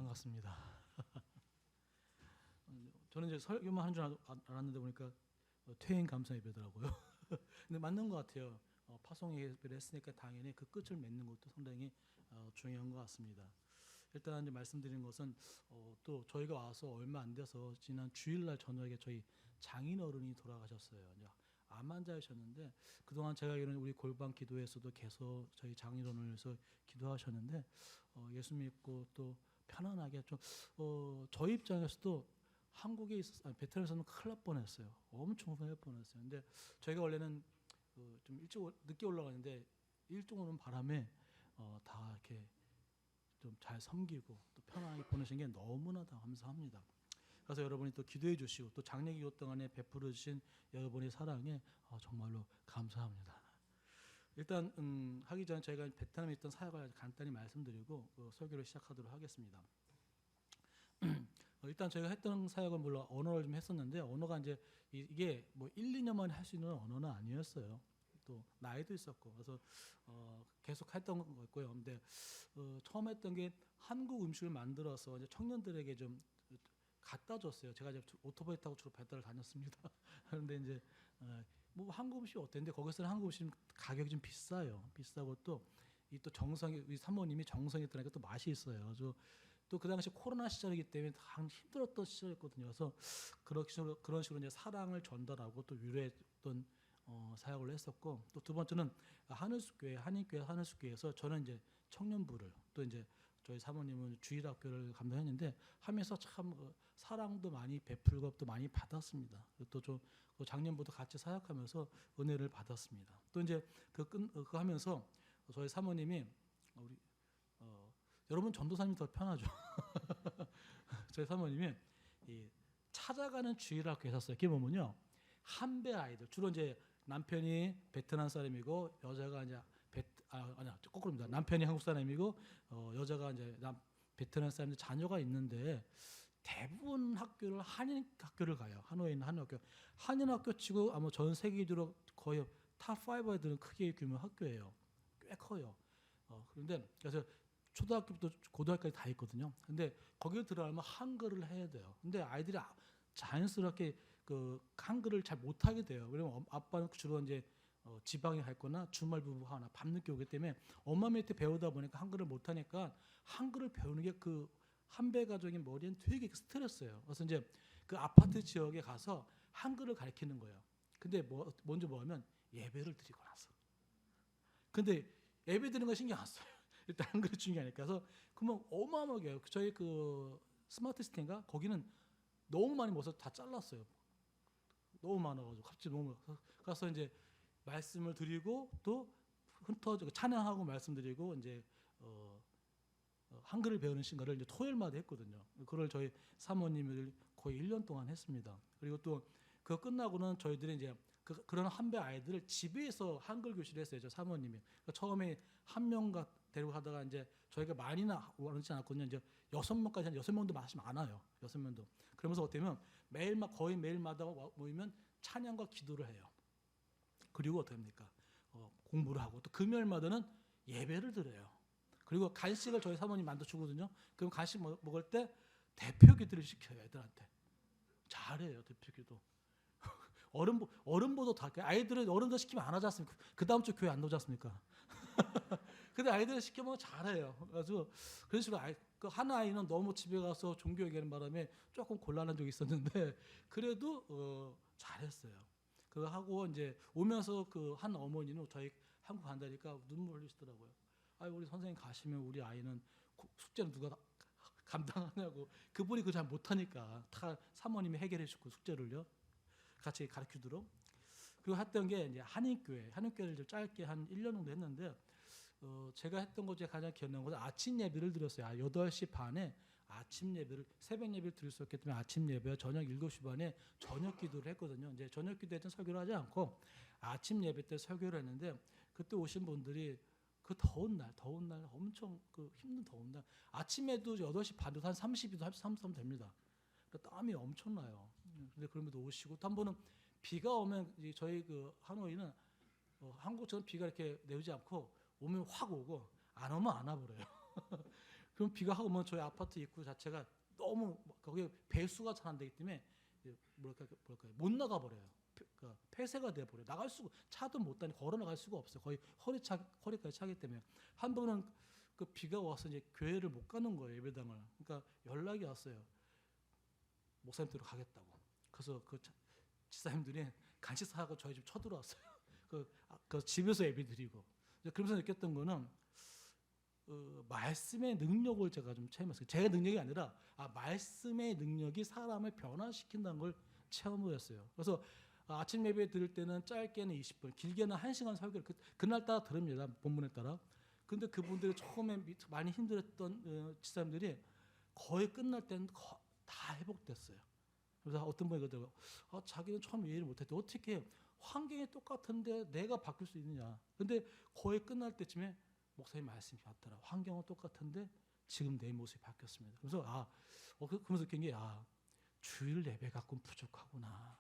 반갑습니다. 저는 이제 설교만 하는 줄 알았는데 보니까 퇴임 감사 예배더라고요. 근데 맞는 것 같아요. 파송 예배를 했으니까 당연히 그 끝을 맺는 것도 상당히 중요한 것 같습니다. 일단 이제 말씀드린 것은 또 저희가 와서 얼마 안 돼서 지난 주일날 저녁에 저희 장인 어른이 돌아가셨어요. 이제 암 환자이셨는데 그동안 제가 알기로는 우리 골방 기도에서도 계속 저희 장인 어른을 위해서 기도하셨는데 예수 믿고 또 편안하게 좀 저희 입장에서도 한국에 베트남에서는 큰일 날 뻔했어요. 엄청 후회할 뻔했어요. 근데 저희가 원래는 좀 일찍 늦게 올라가는데 일찍 오는 바람에 다 이렇게 좀 잘 섬기고 또 편안하게 보내신 게 너무나도 감사합니다. 그래서 여러분이 또 기도해 주시고 또 장례기도 동안에 베풀어 주신 여러분의 사랑에 정말로 감사합니다. 일단 하기 전에 저희가 베트남에 있던 사역을 간단히 말씀드리고 설교를 시작하도록 하겠습니다. 일단 저희가 했던 사역은 물론 언어를 좀 했었는데 언어가 이제 이게 뭐 1, 2년만 할 수 있는 언어는 아니었어요. 또 나이도 있었고 그래서 계속 했던 거였고요. 근데 처음 했던 게 한국 음식을 만들어서 이제 청년들에게 좀 갖다 줬어요. 제가 이제 오토바이 타고 주로 배달을 다녔습니다. 그런데 이제 뭐 한국 음식이 어땠는데 거기서는 한국 음식 가격이 좀 비싸요. 비싸고 또 이 또 정성이 우리 사모님이 정성이 있다니까 또 맛이 있어요. 그래서 또 그 당시 코로나 시절이기 때문에 참 힘들었던 시절이었거든요. 그래서 그런 식으로 이제 사랑을 전달하고 또 위로했던 사역을 했었고 또 두 번째는 하늘숲교회 한인교회 하늘숲교회에서 저는 이제 청년부를 또 이제 저희 사모님은 주일학교를 감당했는데 하면서 참 사랑도 많이 베풀고 또 많이 받았습니다. 또 좀 작년부터 같이 사역하면서 은혜를 받았습니다. 또 이제 그거 하면서 저희 사모님이 우리 여러분 전도사님이 더 편하죠. 저희 사모님이 이 찾아가는 주일학교 했었어요. 그게 뭐면요, 한배 아이들 주로 이제 남편이 베트남 사람이고 여자가 이제 아니야 거꾸로입니다. 남편이 한국 사람이고 여자가 이제 베트남 사람들 자녀가 있는데 대부분 학교를 한인 학교를 가요. 하노이에 있는 한인 학교. 한인 학교 치고 아마 전 세계적으로 거의 탑 5에 드는 크기의 규모 학교예요. 꽤 커요. 그런데 그래서 초등학교부터 고등학교까지 다 있거든요. 근데 거기에 들어가면 한글을 해야 돼요. 근데 아이들이 자연스럽게 그 한글을 잘 못하게 돼요. 왜냐면 아빠는 주로 이제 지방에 갔거나 주말 부부하나 밤늦게 오기 때문에 엄마 밑에 배우다 보니까 한글을 못하니까 한글을 배우는 게 그 한배 가족의 머리엔 되게 스트레스예요. 그래서 이제 그 아파트 지역에 가서 한글을 가르치는 거예요. 근데 먼저 뭐 하면 예배를 드리고 나서. 근데 예배 드리는 거 신경 안 써요. 일단 한글이 중요하니까. 그래서 그러면 어마어마하게 해요. 저희 그 스마트 시티인가 거기는 너무 많이 모아서 다 잘랐어요. 너무 많아가지고 갑자기 너무 가서 이제 말씀을 드리고 또 흩어지고 찬양하고 말씀드리고 이제 한글을 배우는 신가를 이제 토요일마다 했거든요. 그걸 저희 사모님을 거의 1년 동안 했습니다. 그리고 또 그거 끝나고는 저희들이 이제 그런 한배 아이들을 집에서 한글 교실을 했어요. 저 사모님이. 그러니까 처음에 한 명 데리고 하다가 이제 저희가 많이나 원하지 않았거든요. 이제 6명까지 한 6명도 마시면 많아요. 6명도. 그러면서 어때면 거의 매일마다 모이면 찬양과 기도를 해요. 그리고 어떻게 합니까? 공부를 하고 또 금요일마다는 예배를 드려요. 그리고 간식을 저희 사모님 만들어주거든요. 그럼 간식 먹을 때 대표 기도를 시켜요. 애들한테. 잘해요. 대표 기도. 어른보다 다 아이들은 어른들 시키면 안 하지 않습니까? 그 다음 주 교회 안 나오지 않습니까? 근데 아이들 시키면 잘해요. 그래서 그런 식으로 한 아이는 너무 집에 가서 종교 얘기하는 바람에 조금 곤란한 적이 있었는데 그래도 잘했어요. 그거 하고 이제 오면서 그 한 어머니는 저희 한국 간다니까 눈물 흘리시더라고요. 우리 선생님 가시면 우리 아이는 숙제는 누가 감당하냐고. 그분이 그거 잘 못하니까 다 사모님이 해결해 주고 숙제를요. 같이 가르치도록. 그리고 했던 게 이제 한인교회를 좀 짧게 한 1년 정도 했는데 제가 했던 것 중에 가장 기억나는 것은 아침 예배를 드렸어요. 8시 반에 아침 예배를 새벽 예배를 드릴 수 없기 때문에 아침 예배와 저녁 7시 반에 저녁 기도를 했거든요. 이제 저녁 기도에 때 설교를 하지 않고 아침 예배 때 설교를 했는데 그때 오신 분들이 그 더운 날 엄청 그 힘든 더운 날 아침에도 8시 반도 한 30도 33도 됩니다. 그러니까 땀이 엄청나요. 근데 그럼에도 오시고 또 한 번은 비가 오면 저희 그 하노이는 한국처럼 비가 이렇게 내리지 않고 오면 확 오고 안 오면 안 와버려요. 그럼 비가 오면 저희 아파트 입구 자체가 너무 거기 배수가 잘 안 되기 때문에 뭐랄까요 못 나가 버려요. 그러니까 폐쇄가 돼 버려. 나갈 수가 차도 못 다니 걸어 나갈 수가 없어요. 거의 허리까지 차기 때문에 한 번은 그 비가 와서 이제 교회를 못 가는 거예요, 예배당을. 그러니까 연락이 왔어요. 목사님들로 가겠다고. 그래서 그 지사님들이 간식 사고 저희 집 쳐들어왔어요. 그 집에서 예배 드리고. 그러면서 느꼈던 거는 말씀의 능력을 제가 좀 체험했어요. 제 능력이 아니라 말씀의 능력이 사람을 변화시킨다는 걸 체험을 했어요. 그래서 아침 예배 드릴 때는 짧게는 20분, 길게는 1시간 설교를 그날따라 들읍니다. 본문에 따라. 근데 그분들이 처음에 많이 힘들었던 지사님들이 거의 끝날 때는 다 회복됐어요. 그래서 어떤 분이 그러더라고요. 자기는 처음 이해를 못했대. 어떻게 환경이 똑같은데 내가 바뀔 수 있느냐. 근데 거의 끝날 때쯤에 목사님 말씀이 왔더라. 환경은 똑같은데 지금 내 모습이 바뀌었습니다. 그래서 그러면서 느낀 게 주일 예배 갖고는 부족하구나.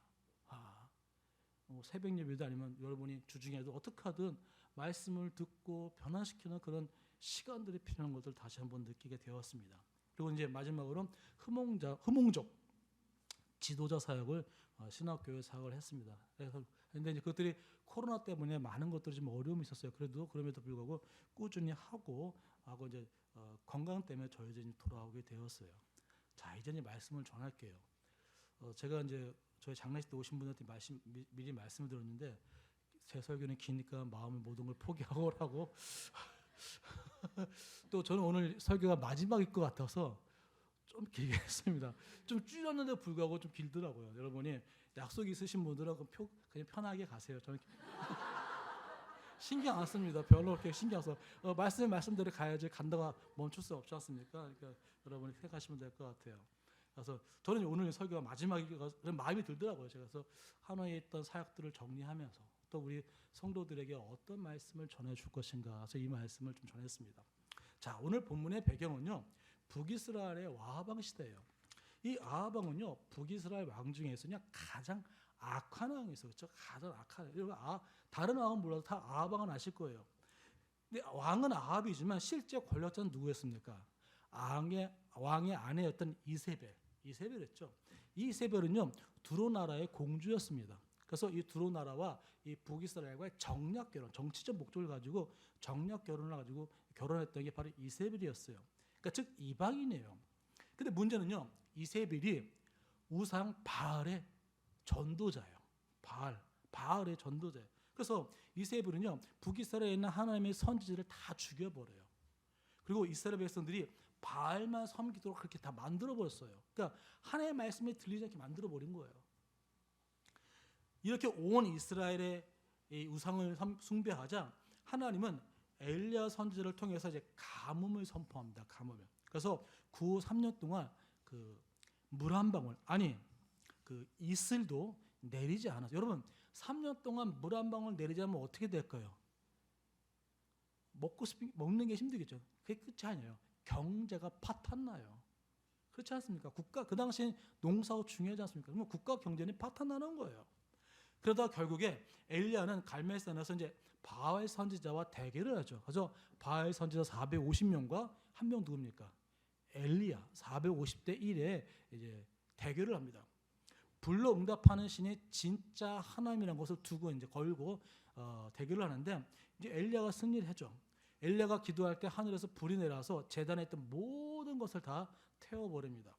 새벽 예배도 아니면 여러분이 주중에도 어떻게 하든 말씀을 듣고 변화시키는 그런 시간들이 필요한 것을 다시 한번 느끼게 되었습니다. 그리고 이제 마지막으로 흐몽족 지도자 사역을 신학교회 사역을 했습니다. 그런데 이제 그것들이 코로나 때문에 많은 것들이 좀 어려움이 있었어요. 그럼에도 불구하고 꾸준히 하고 이제 건강 때문에 저희 이제 돌아오게 되었어요. 자, 이제 말씀을 전할게요. 제가 이제 저희 장례식 때 오신 분한테 미리 말씀을 드렸는데 제 설교는 기니까 마음의 모든 걸 포기하고 오라고. 또 저는 오늘 설교가 마지막일 것 같아서 좀 길게 했습니다. 좀 줄였는데 불구하고 좀 길더라고요. 여러분이 약속 있으신 분들은 그냥 편하게 가세요. 저는 신경 안 씁니다. 별로 그렇게 신경 안 써. 말씀대로 가야지 간다가 멈출 수 없지 않습니까? 그러니까 여러분이 생각하시면 될 것 같아요. 그래서 저는 오늘 설교가 마지막이라 마음이 들더라고요. 그래서 하나에 있던 사역들을 정리하면서 또 우리 성도들에게 어떤 말씀을 전해줄 것인가 해서 이 말씀을 좀 전했습니다. 자, 오늘 본문의 배경은요. 북이스라엘의 와하방 시대예요. 이 아하방은요. 북이스라엘 왕 중에서 그냥 가장 악한 왕이었어요. 그렇죠? 가장 악한. 다른 왕은 몰라도 다 아하방은 아실 거예요. 근데 왕은 아합이지만 실제 권력자는 누구였습니까? 왕의 아내였던 이세벨이었죠. 이 이세벨은요. 두로 나라의 공주였습니다. 그래서 이 두로 나라와 이 북이스라엘과의 정략 결혼, 정치적 목적을 가지고 정략 결혼을 가지고 결혼했던 게 바로 이세벨이었어요. 그러니까 즉 이방인이에요. 근데 문제는요. 이세벨이 우상 바알의 전도자예요. 바알의 전도자예요. 그래서 이세벨은요. 북이스라엘에 있는 하나님의 선지자를 다 죽여버려요. 그리고 이스라엘 백성들이 바알만 섬기도록 그렇게 다 만들어버렸어요. 그러니까 하나님의 말씀이 들리지 않게 만들어버린 거예요. 이렇게 온 이스라엘의 이 우상을 숭배하자 하나님은 엘리야 선지자를 통해서 이제 가뭄을 선포합니다. 가뭄을. 그래서 3년 동안 그 물 한 방울 그 이슬도 내리지 않았어요. 여러분 3년 동안 물 한 방울 내리지 않으면 어떻게 될까요? 먹는 게 힘들겠죠. 그게 끝이 아니에요. 경제가 파탄나요. 그렇지 않습니까? 그 당시 농사가 중요하지 않습니까? 그러면 국가 경제는 파탄나는 거예요. 그러다 결국에 엘리야는 갈멜산에서 이제 바알 선지자와 대결을 하죠. 그래서 바알 선지자 450명과 한 명 누굽니까? 엘리야 450대 1에 이제 대결을 합니다. 불로 응답하는 신이 진짜 하나님이라는 것을 두고 이제 걸고 대결을 하는데 이제 엘리야가 승리를 하죠. 엘리야가 기도할 때 하늘에서 불이 내려서 제단에 있던 모든 것을 다 태워버립니다.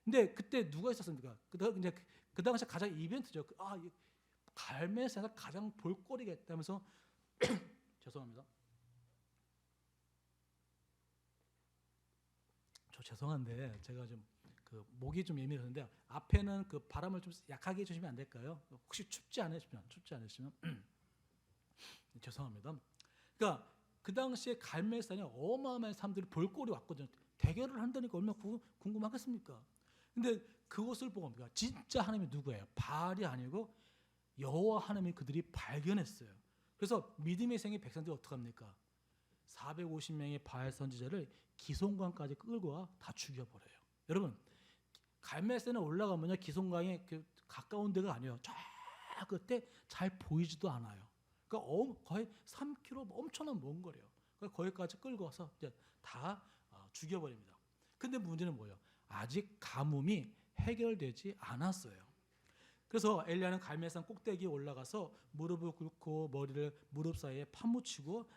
근데 그때 누가 있었습니까? 그 당시 가장 이벤트죠. 갈멜산에서 가장 볼거리가 있다면서 죄송합니다. 저 죄송한데 제가 좀 목이 좀 예민했는데 앞에는 그 바람을 좀 약하게 해주시면 안 될까요? 혹시 춥지 않으시면 죄송합니다. 그러니까 그 당시에 갈멜산에 어마어마한 사람들이 볼거리 왔거든요. 대결을 한다니까 얼마나 궁금하겠습니까? 근데 그것을 보고 진짜 하나님이 누구예요? 바알이 아니고 여호와 하나님이 그들이 발견했어요. 그래서 믿음의 생의 백성들이 어떻게 합니까? 450명의 바알 선지자를 기송강까지 끌고 와 다 죽여버려요. 여러분 갈멜산에 올라가면요 기송강에 가까운 데가 아니에요. 저 그때 잘 보이지도 않아요. 그러니까 거의 3km 엄청난 먼 거리예요. 그러니까 거기까지 끌고 와서 이제 다 죽여버립니다. 근데 문제는 뭐예요? 아직 가뭄이 해결되지 않았어요. 그래서 엘리야는 갈멜산 꼭대기에 올라가서 무릎을 꿇고 머리를 무릎 사이에 파묻히고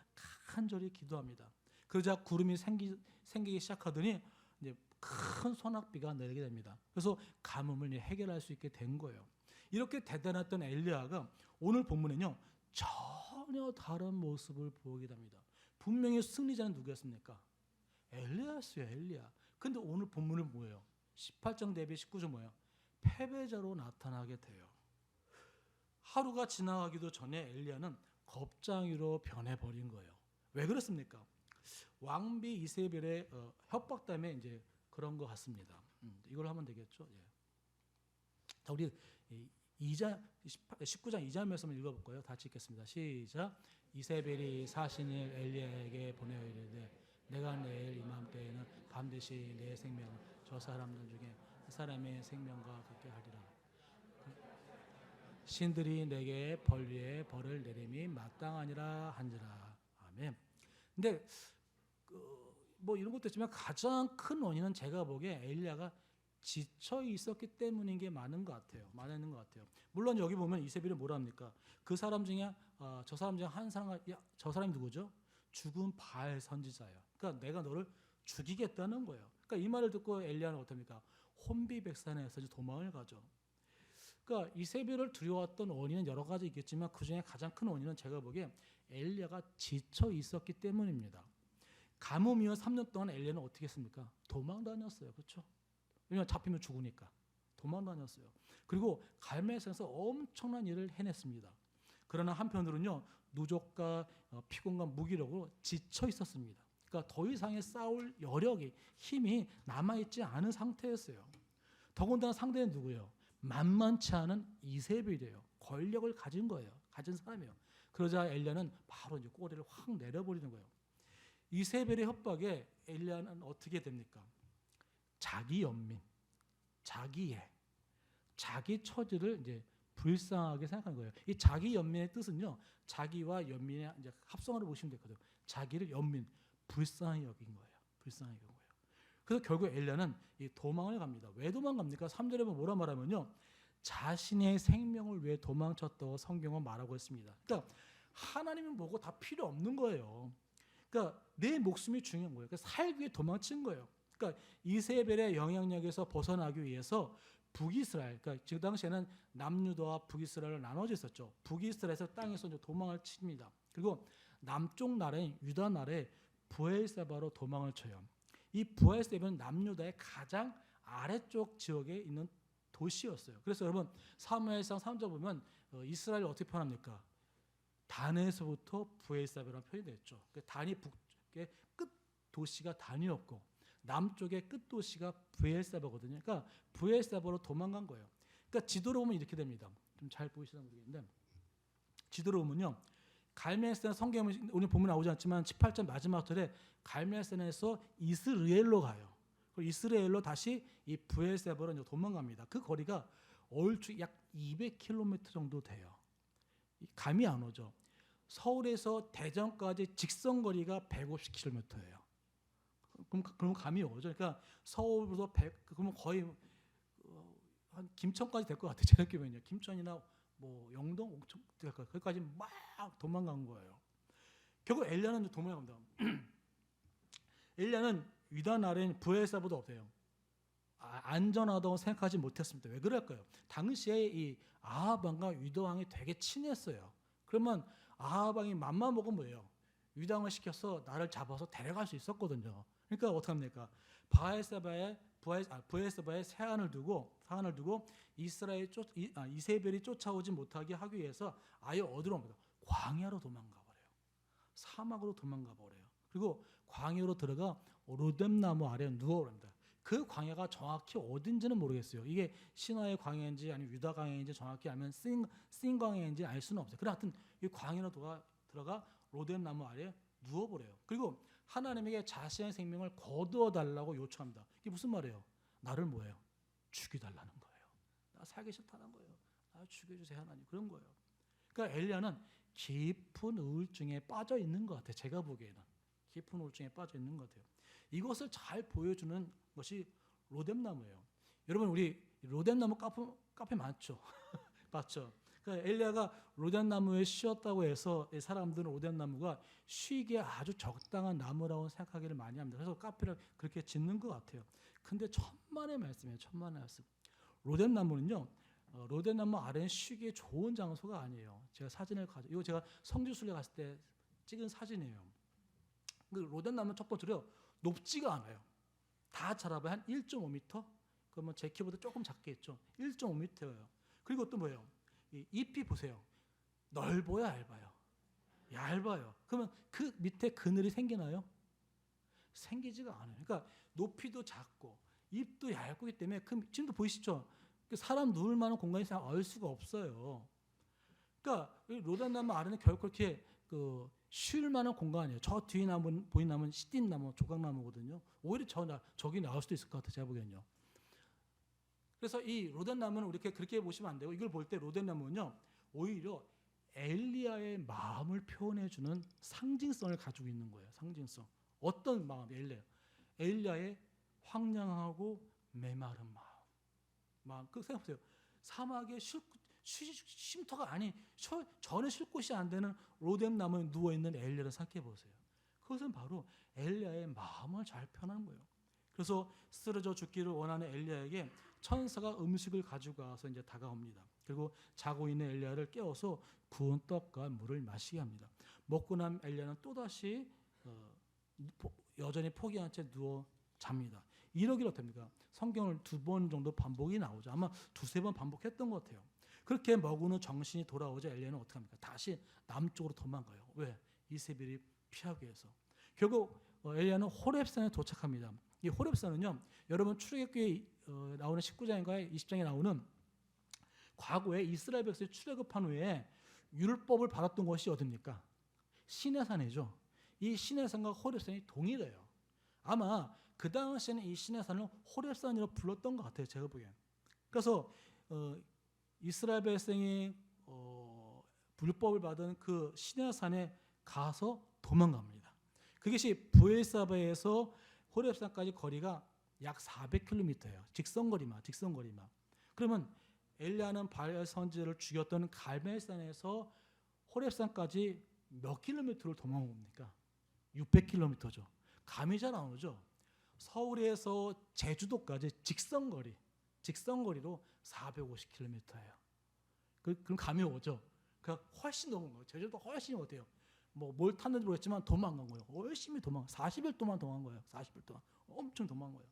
간절히 기도합니다. 그러자 구름이 생기기 시작하더니 이제 큰 소낙비가 내리게 됩니다. 그래서 가뭄을 해결할 수 있게 된 거예요. 이렇게 대단했던 엘리야가 오늘 본문에는요 전혀 다른 모습을 보이게 됩니다. 분명히 승리자는 누구였습니까? 엘리야였어요. 엘리야. 근데 오늘 본문은 뭐예요? 18장 대비 19절 뭐예요? 패배자로 나타나게 돼요. 하루가 지나가기도 전에 엘리야는 겁쟁이로 변해버린 거예요. 왜 그렇습니까? 왕비 이세벨의 협박 때문에 이제 그런 것 같습니다. 이걸 하면 되겠죠. 예. 자, 우리 19장 2절 말씀을 읽어볼까요? 같이 읽겠습니다. 시작. 이세벨이 사신을 엘리야에게 보내어 이르되 내가 내일 이맘때에는 반드시 내 생명을 저 사람들 중에 한 사람의 생명과 같게 하리라. 신들이 내게 벌 위에 벌을 내림이 마땅하니라 한지라. 아멘. 근데 뭐 이런 것도 있지만 가장 큰 원인은 제가 보기에 엘리야가 지쳐 있었기 때문인 게 많은 것 같아요. 많은 것 같아요. 물론 여기 보면 이세벨이 뭐라 합니까? 그 사람 중에 저 사람 중에 한 사람, 저 사람이 누구죠? 죽은 바알 선지자예요. 그러니까 내가 너를 죽이겠다는 거예요. 그러니까 이 말을 듣고 엘리야는 어떻습니까? 혼비백산에서 도망을 가죠. 그러니까 이세벨을 두려웠던 원인은 여러 가지 있겠지만 그 중에 가장 큰 원인은 제가 보기에 엘리야가 지쳐 있었기 때문입니다. 가뭄 이후 3년 동안 엘리야는 어떻게 했습니까? 도망 다녔어요. 그렇죠? 왜냐하면 잡히면 죽으니까 도망 다녔어요. 그리고 갈멜산에서 엄청난 일을 해냈습니다. 그러나 한편으로는요 누적과 피곤과 무기력으로 지쳐 있었습니다. 그러니까 더 이상의 싸울 여력이 힘이 남아있지 않은 상태였어요. 더군다나 상대는 누구예요? 만만치 않은 이세벨이에요. 권력을 가진 거예요. 가진 사람이에요. 그러자 엘리야는 바로 이제 꼬리를 확 내려버리는 거예요. 이세벨의 협박에 엘리야는 어떻게 됩니까? 자기 연민, 자기 처지를 이제 불쌍하게 생각하는 거예요. 이 자기 연민의 뜻은요, 자기와 연민의 이제 합성어로 보시면 되거든요. 자기를 연민, 불쌍히 여긴 거예요. 불쌍히 여긴 거예요. 그래서 결국 엘리야는 이 도망을 갑니다. 왜 도망갑니까? 3절에 보면 뭐라 말하면요, 자신의 생명을 위해 도망쳤다고 성경은 말하고 있습니다. 그러니까 하나님은 뭐고 다 필요 없는 거예요. 그러니까 내 목숨이 중요한 거예요. 그러니까 살기 위해 도망친 거예요. 그러니까 이세벨의 영향력에서 벗어나기 위해서 북이스라엘, 그러니까 그 당시에는 남유다와 북이스라엘로 나눠져 있었죠. 북이스라엘에서 땅에서 이제 도망을 칩니다. 그리고 남쪽 나라인 유다 나라에 브엘세바로 도망을 쳐요. 이 브엘세바는 남유다의 가장 아래쪽 지역에 있는 도시였어요. 그래서 여러분 사무엘상 3절 보면 이스라엘을 어떻게 표현합니까? 단에서부터 브엘세바라는 표현이 됐죠. 단이 북쪽의 끝 도시가 단이었고 남쪽의 끝 도시가 브엘세바거든요. 그러니까 브엘세바로 도망간 거예요. 그러니까 지도로 보면 이렇게 됩니다. 좀 잘 보이시나 모르겠는데 지도로 보면요. 갈멜산 성경은 오늘 보면 나오지 않지만 18장 마지막 절에 갈멜산에서 이스라엘로 가요. 그리고 이스라엘로 다시 이 브엘세바로 도망갑니다. 그 거리가 얼추 약 200km 정도 돼요. 감이 안 오죠. 서울에서 대전까지 직선 거리가 150km예요. 그럼 감이 오죠. 그러니까 서울부터 그러면 거의 한 김천까지 될 것 같아요. 제 느낌은요. 김천이나 뭐 영동, 옥천 거기까지 막 도망간 거예요. 결국 엘리야는 도망갑니다. 엘리야는 유다 나라인 브엘세바보다 어때요? 안전하다고 생각하지 못했습니다. 왜 그럴까요? 당시에 이 아합 왕과 유다 왕이 되게 친했어요. 그러면 아합 왕이 맘만 먹으면 뭐예요? 유다 왕을 시켜서 나를 잡아서 데려갈 수 있었거든요. 그러니까 어떻게 합니까? 브엘세바에 세안을 두고 이세벨이 쫓아오지 못하게 하기 위해서 아예 어디로 옵니다? 광야로 도망가 버려요. 사막으로 도망가 버려요. 그리고 광야로 들어가 로뎀나무 아래에 누워버립니다. 그 광야가 정확히 어딘지는 모르겠어요. 이게 시나의 광야인지 아니면 유다 광야인지 정확히 알면 씬 광야인지 알 수는 없어요. 그래 하여튼 이 광야로 들어가 로뎀나무 아래에 누워버려요. 그리고 하나님에게 자신의 생명을 거두어 달라고 요청합니다. 이게 무슨 말이에요? 나를 뭐예요? 죽여달라는 거예요. 나 살기 싫다는 거예요. 나 죽여주세요 하나님. 그런 거예요. 그러니까 엘리야는 깊은 우울증에 빠져 있는 것 같아요. 제가 보기에는. 깊은 우울증에 빠져 있는 것 같아요. 이것을 잘 보여주는 것이 로뎀나무예요. 여러분 우리 로뎀나무 카페 많죠? 맞죠? 그러니까 엘리야가 로뎀나무에 쉬었다고 해서 이 사람들은 로뎀나무가 쉬기에 아주 적당한 나무라고 생각하기를 많이 합니다. 그래서 카페를 그렇게 짓는 것 같아요. 근데 천만의 말씀이에요. 천만의 말씀. 로뎀나무는요. 로뎀나무 아래는 쉬기에 좋은 장소가 아니에요. 제가 사진을 이거 제가 성지순례 갔을 때 찍은 사진이에요. 그 로뎀나무 첫 번째로 높지가 않아요. 다 자라봐야 한 1.5m? 그러면 제 키보다 조금 작게 있죠. 1.5m예요. 그리고 또 뭐예요? 이 잎이 보세요. 넓어요, 얇아요? 얇아요. 그러면 그 밑에 그늘이 생기나요? 생기지가 않아요. 그러니까 높이도 작고 잎도 얇기 때문에 지금도 보이시죠? 사람 누울 만한 공간이 얼 수가 없어요. 그러니까 로뎀나무 아래는 결코 그렇게 쉴 만한 공간이에요. 저 뒤에 보이는 나무는 시딘나무, 조각나무거든요. 오히려 저기 나올 수도 있을 것 같아요. 제가 보기엔요. 그래서 이 로뎀나무는 이렇게 그렇게 보시면 안 되고 이걸 볼 때 로뎀나무는요. 오히려 엘리야의 마음을 표현해주는 상징성을 가지고 있는 거예요. 상징성. 어떤 마음이 엘리야의 황량하고 메마른 마음. 그 생각해보세요. 사막에 쉼터가 아닌 전혀 쉴 곳이 안 되는 로뎀나무에 누워있는 엘리야를 생각해보세요. 그것은 바로 엘리야의 마음을 잘 표현하는 거예요. 그래서 쓰러져 죽기를 원하는 엘리야에게 천사가 음식을 가지고 와서 이제 다가옵니다. 그리고 자고 있는 엘리야를 깨워서 구운 떡과 물을 마시게 합니다. 먹고 난 엘리야는 또다시 여전히 포기한 채 누워 잡니다. 이러길 어떻습니까? 성경을 2번 정도 반복이 나오죠. 아마 2-3번 반복했던 것 같아요. 그렇게 먹은 후 정신이 돌아오자 엘리야는 어떻게 합니까? 다시 남쪽으로 도망가요. 왜? 이세벨이 피하기 위해서. 결국 엘리야는 호렙산에 도착합니다. 이 호렙산은요, 여러분 출애굽기에 나오는 19장인가 20장에 나오는 과거에 이스라엘 백성이 출애굽한 후에 율법을 받았던 것이 어딥니까? 시내산이죠. 이 시내산과 호렙산이 동일해요. 아마 그 당시에는 이 시내산을 호렙산이라고 불렀던 것 같아요. 제가 보기엔. 그래서 이스라엘 백성이 율법을 받은 그 시내산에 가서 도망갑니다. 그것이 브엘사바에서 호렙산까지 거리가 약 400km예요. 직선거리만. 그러면 엘리야는 바알 선지자를 죽였던 갈멜산에서 호렙산까지 몇 킬로미터를 도망온 겁니까? 600km죠. 감이 잘 안 오죠. 서울에서 제주도까지 직선거리로 450km예요. 그럼 감이 오죠. 그러니까 훨씬 넘은 거예요. 제주도 훨씬 어때요? 뭘 탔는지 모르겠지만 도망간 거예요. 열심히 40일 동안 도망간 거예요. 40일 동안 엄청 도망간 거예요.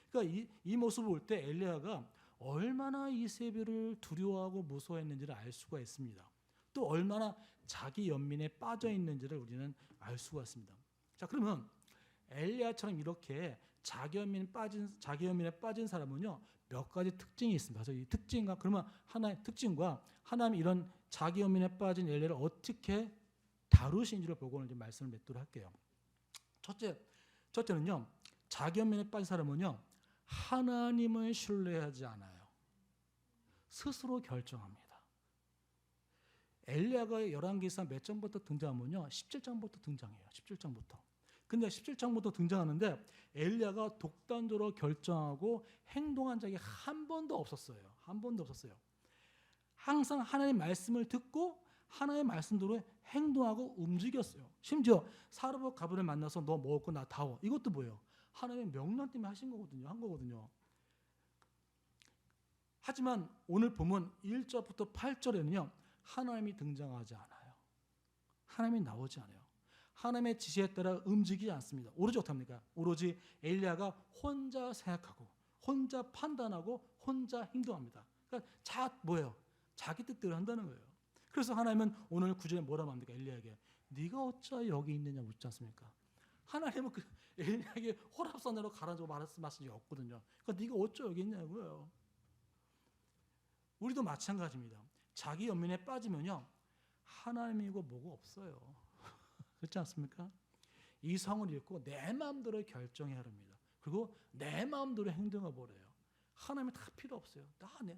그러니까 이 모습을 볼 때 엘리야가 얼마나 이세벨을 두려워하고 무서워했는지를 알 수가 있습니다. 또 얼마나 자기 연민에 빠져 있는지를 우리는 알 수가 있습니다. 자, 그러면 엘리야처럼 이렇게 자기 연민에 빠진 사람은요, 몇 가지 특징이 있습니다. 그래서 이 특징과 하나의 특징과 하나님 이런 자기 연민에 빠진 엘리야를 어떻게 다루신지를 보고 오늘 말씀을 맺도록 할게요. 첫째는요, 자기 연민에 빠진 사람은요, 하나님을 신뢰하지 않아요. 스스로 결정합니다. 엘리야가 열왕기상 몇 장부터 등장하면요, 17장부터 등장해요. 17장부터. 근데 17장부터 등장하는데 엘리야가 독단적으로 결정하고 행동한 적이 한 번도 없었어요. 항상 하나님의 말씀을 듣고 하나님의 말씀대로 행동하고 움직였어요. 심지어 사르밧 가브를 만나서 너 먹었고 나 다워. 이것도 뭐예요? 하나님의 명령 때문에 한 거거든요. 하지만 오늘 보면 1절부터 8절에는요. 하나님이 등장하지 않아요. 하나님이 나오지 않아요. 하나님의 지시에 따라 움직이지 않습니다. 오로지 어떻게 합니까? 오로지 엘리야가 혼자 생각하고 혼자 판단하고 혼자 행동합니다. 그러니까 자기 뜻대로 한다는 거예요. 그래서 하나님은 오늘 9절에 뭐라고 합니까? 엘리야에게 네가 어찌 여기 있느냐 묻지 않습니까? 하나님은 엘리야에게 호랍산으로 가라앉고 말씀하신 적이 없거든요. 그러니까 네가 어찌 여기 있냐고요. 우리도 마찬가지입니다. 자기 연민에 빠지면요, 하나님이고 뭐고 없어요. 그렇지 않습니까? 이 성을 읽고 내 마음대로 결정해야 합니다. 그리고 내 마음대로 행동해 버려요. 하나님이 다 필요 없어요.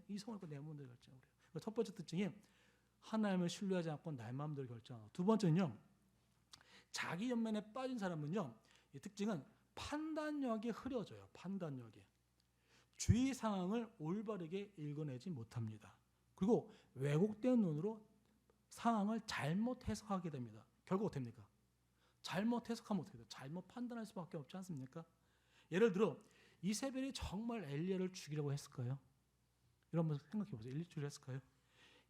이 성을 읽고 내 마음대로 결정해요. 첫 번째 특징이 하나님을 신뢰하지 않고 내 마음대로 결정하고, 두 번째는요, 자기 연민에 빠진 사람은요, 이 특징은 판단력이 흐려져요. 판단력이. 주위 상황을 올바르게 읽어내지 못합니다. 그리고 왜곡된 눈으로 상황을 잘못 해석하게 됩니다. 결국 어떻게 됩니까? 잘못 해석하면 어떻게 돼요? 잘못 판단할 수밖에 없지 않습니까? 예를 들어 이세벨이 정말 엘리야를 죽이려고 했을까요? 이런 번 생각해 보세요. 엘리야를 죽이려고 했을까요?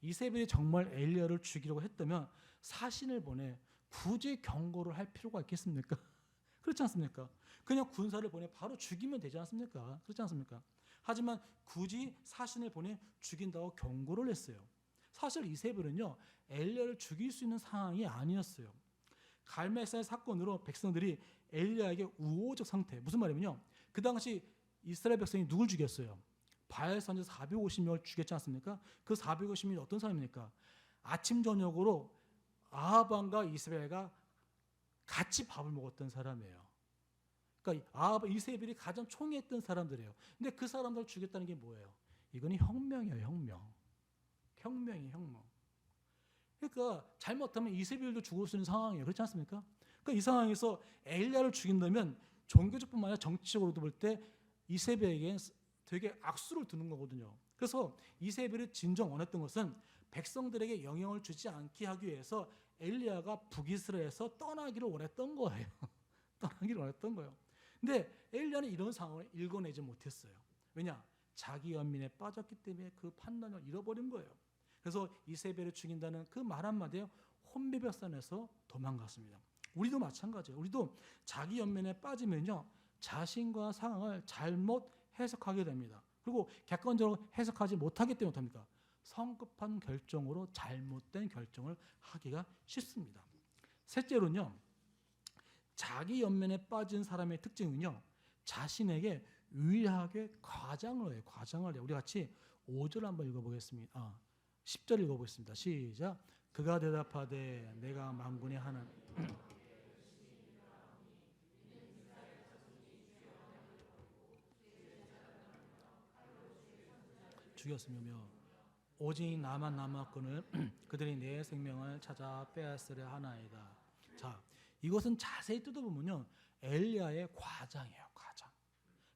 이세벨이 정말 엘리야를 죽이려고 했다면 사신을 보내 굳이 경고를 할 필요가 있겠습니까? 그렇지 않습니까? 그냥 군사를 보내 바로 죽이면 되지 않습니까? 그렇지 않습니까? 하지만 굳이 사신을 보내 죽인다고 경고를 했어요. 사실 이세벨은요, 엘리야를 죽일 수 있는 상황이 아니었어요. 갈멜사의 사건으로 백성들이 엘리야에게 우호적 상태, 무슨 말이냐면요, 그 당시 이스라엘 백성이 누굴 죽였어요? 바알 선지 450명을 죽였지 않습니까? 그 450명이 어떤 사람입니까? 아침 저녁으로 아합 왕과 이스라엘과 같이 밥을 먹었던 사람이에요. 그러니까 아합, 이세벨이 가장 총애했던 사람들이에요. 근데 그 사람들을 죽였다는 게 뭐예요? 이건 혁명이에요, 혁명. 혁명이 혁명. 그러니까 잘못하면 이세벨도 죽을 수 있는 상황이에요. 그렇지 않습니까? 그러니까 이 상황에서 엘리야를 죽인다면 종교적뿐만 아니라 정치적으로도 볼 때 이세벨에게 되게 악수를 두는 거거든요. 그래서 이세벨이 진정 원했던 것은 백성들에게 영향을 주지 않게 하기 위해서 엘리야가 북이스라엘에서 떠나기를 원했던 거예요. 떠나기를 원했던 거예요. 근데 엘리야는 이런 상황을 읽어내지 못했어요. 왜냐? 자기 연민에 빠졌기 때문에 그 판단을 잃어버린 거예요. 그래서 이세벨을 죽인다는 그 말 한마디에 혼비백산해서 도망갔습니다. 우리도 마찬가지예요. 우리도 자기 연민에 빠지면요, 자신과 상황을 잘못 해석하게 됩니다. 그리고 객관적으로 해석하지 못하기 때문에 어떡합니까? 성급한 결정으로 잘못된 결정을 하기가 쉽습니다. 셋째로는요, 자기 연민에 빠진 사람의 특징은요, 자신에게 유일하게 과장을 해요. 과장을 해요. 우리 같이 5절 한번 읽어보겠습니다. 10절 읽어보겠습니다. 시작. 그가 대답하되 내가 만군의 하나님 죽였으며 오직 나만 남았거늘 그들이 내 생명을 찾아 빼앗으려 하나이다. 자, 이것은 자세히 뜯어보면요, 엘리야의 과장이에요. 과장.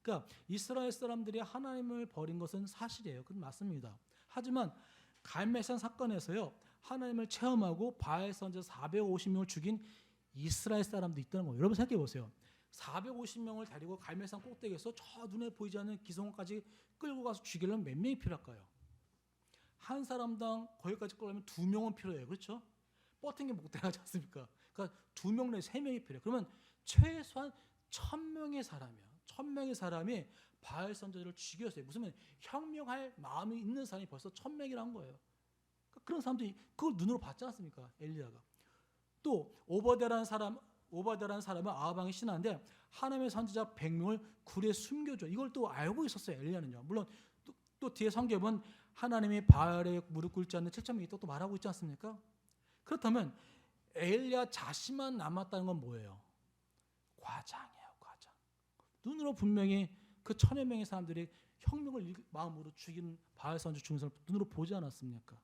그러니까 이스라엘 사람들이 하나님을 버린 것은 사실이에요. 그건 맞습니다. 하지만 갈멜산 사건에서요, 하나님을 체험하고 바알 선지 450명을 죽인 이스라엘 사람도 있다는 거예요. 여러분 생각해 보세요. 450명을 데리고 갈멜산 꼭대기에서 저 눈에 보이지 않는 기성원까지 끌고 가서 죽이려면 몇 명이 필요할까요? 한 사람당 거기까지 끌려면 2명은 필요해요. 그렇죠? 버틴 게 못되지 않습니까? 그러니까 2명 내지 3명이 필요해요. 그러면 최소한 1000명의 사람이야. 1000명의 사람이 바알 선지자를 죽였어요. 무슨 혁명할 마음이 있는 사람이 벌써 1000명이란 거예요. 그러니까 그런 사람들이 그걸 눈으로 봤지 않습니까? 엘리야가. 또 오바댜라는 사람은 아합 왕의 신하인데 하나님의 선지자 100명을 굴에 숨겨줘. 이걸 또 알고 있었어요. 엘리야는요. 물론 또 뒤에 성경은 하나님이 바알에 무릎 꿇지 않는 7,000명이 또 말하고 있지 않습니까? 그렇다면 엘리야 자신만 남았다는 건 뭐예요? 과장이에요. 과장. 눈으로 분명히 그 1000여 명의 사람들이 혁명을 마음으로 죽인 바알 선지 죽인 사람을 눈으로 보지 않았습니까?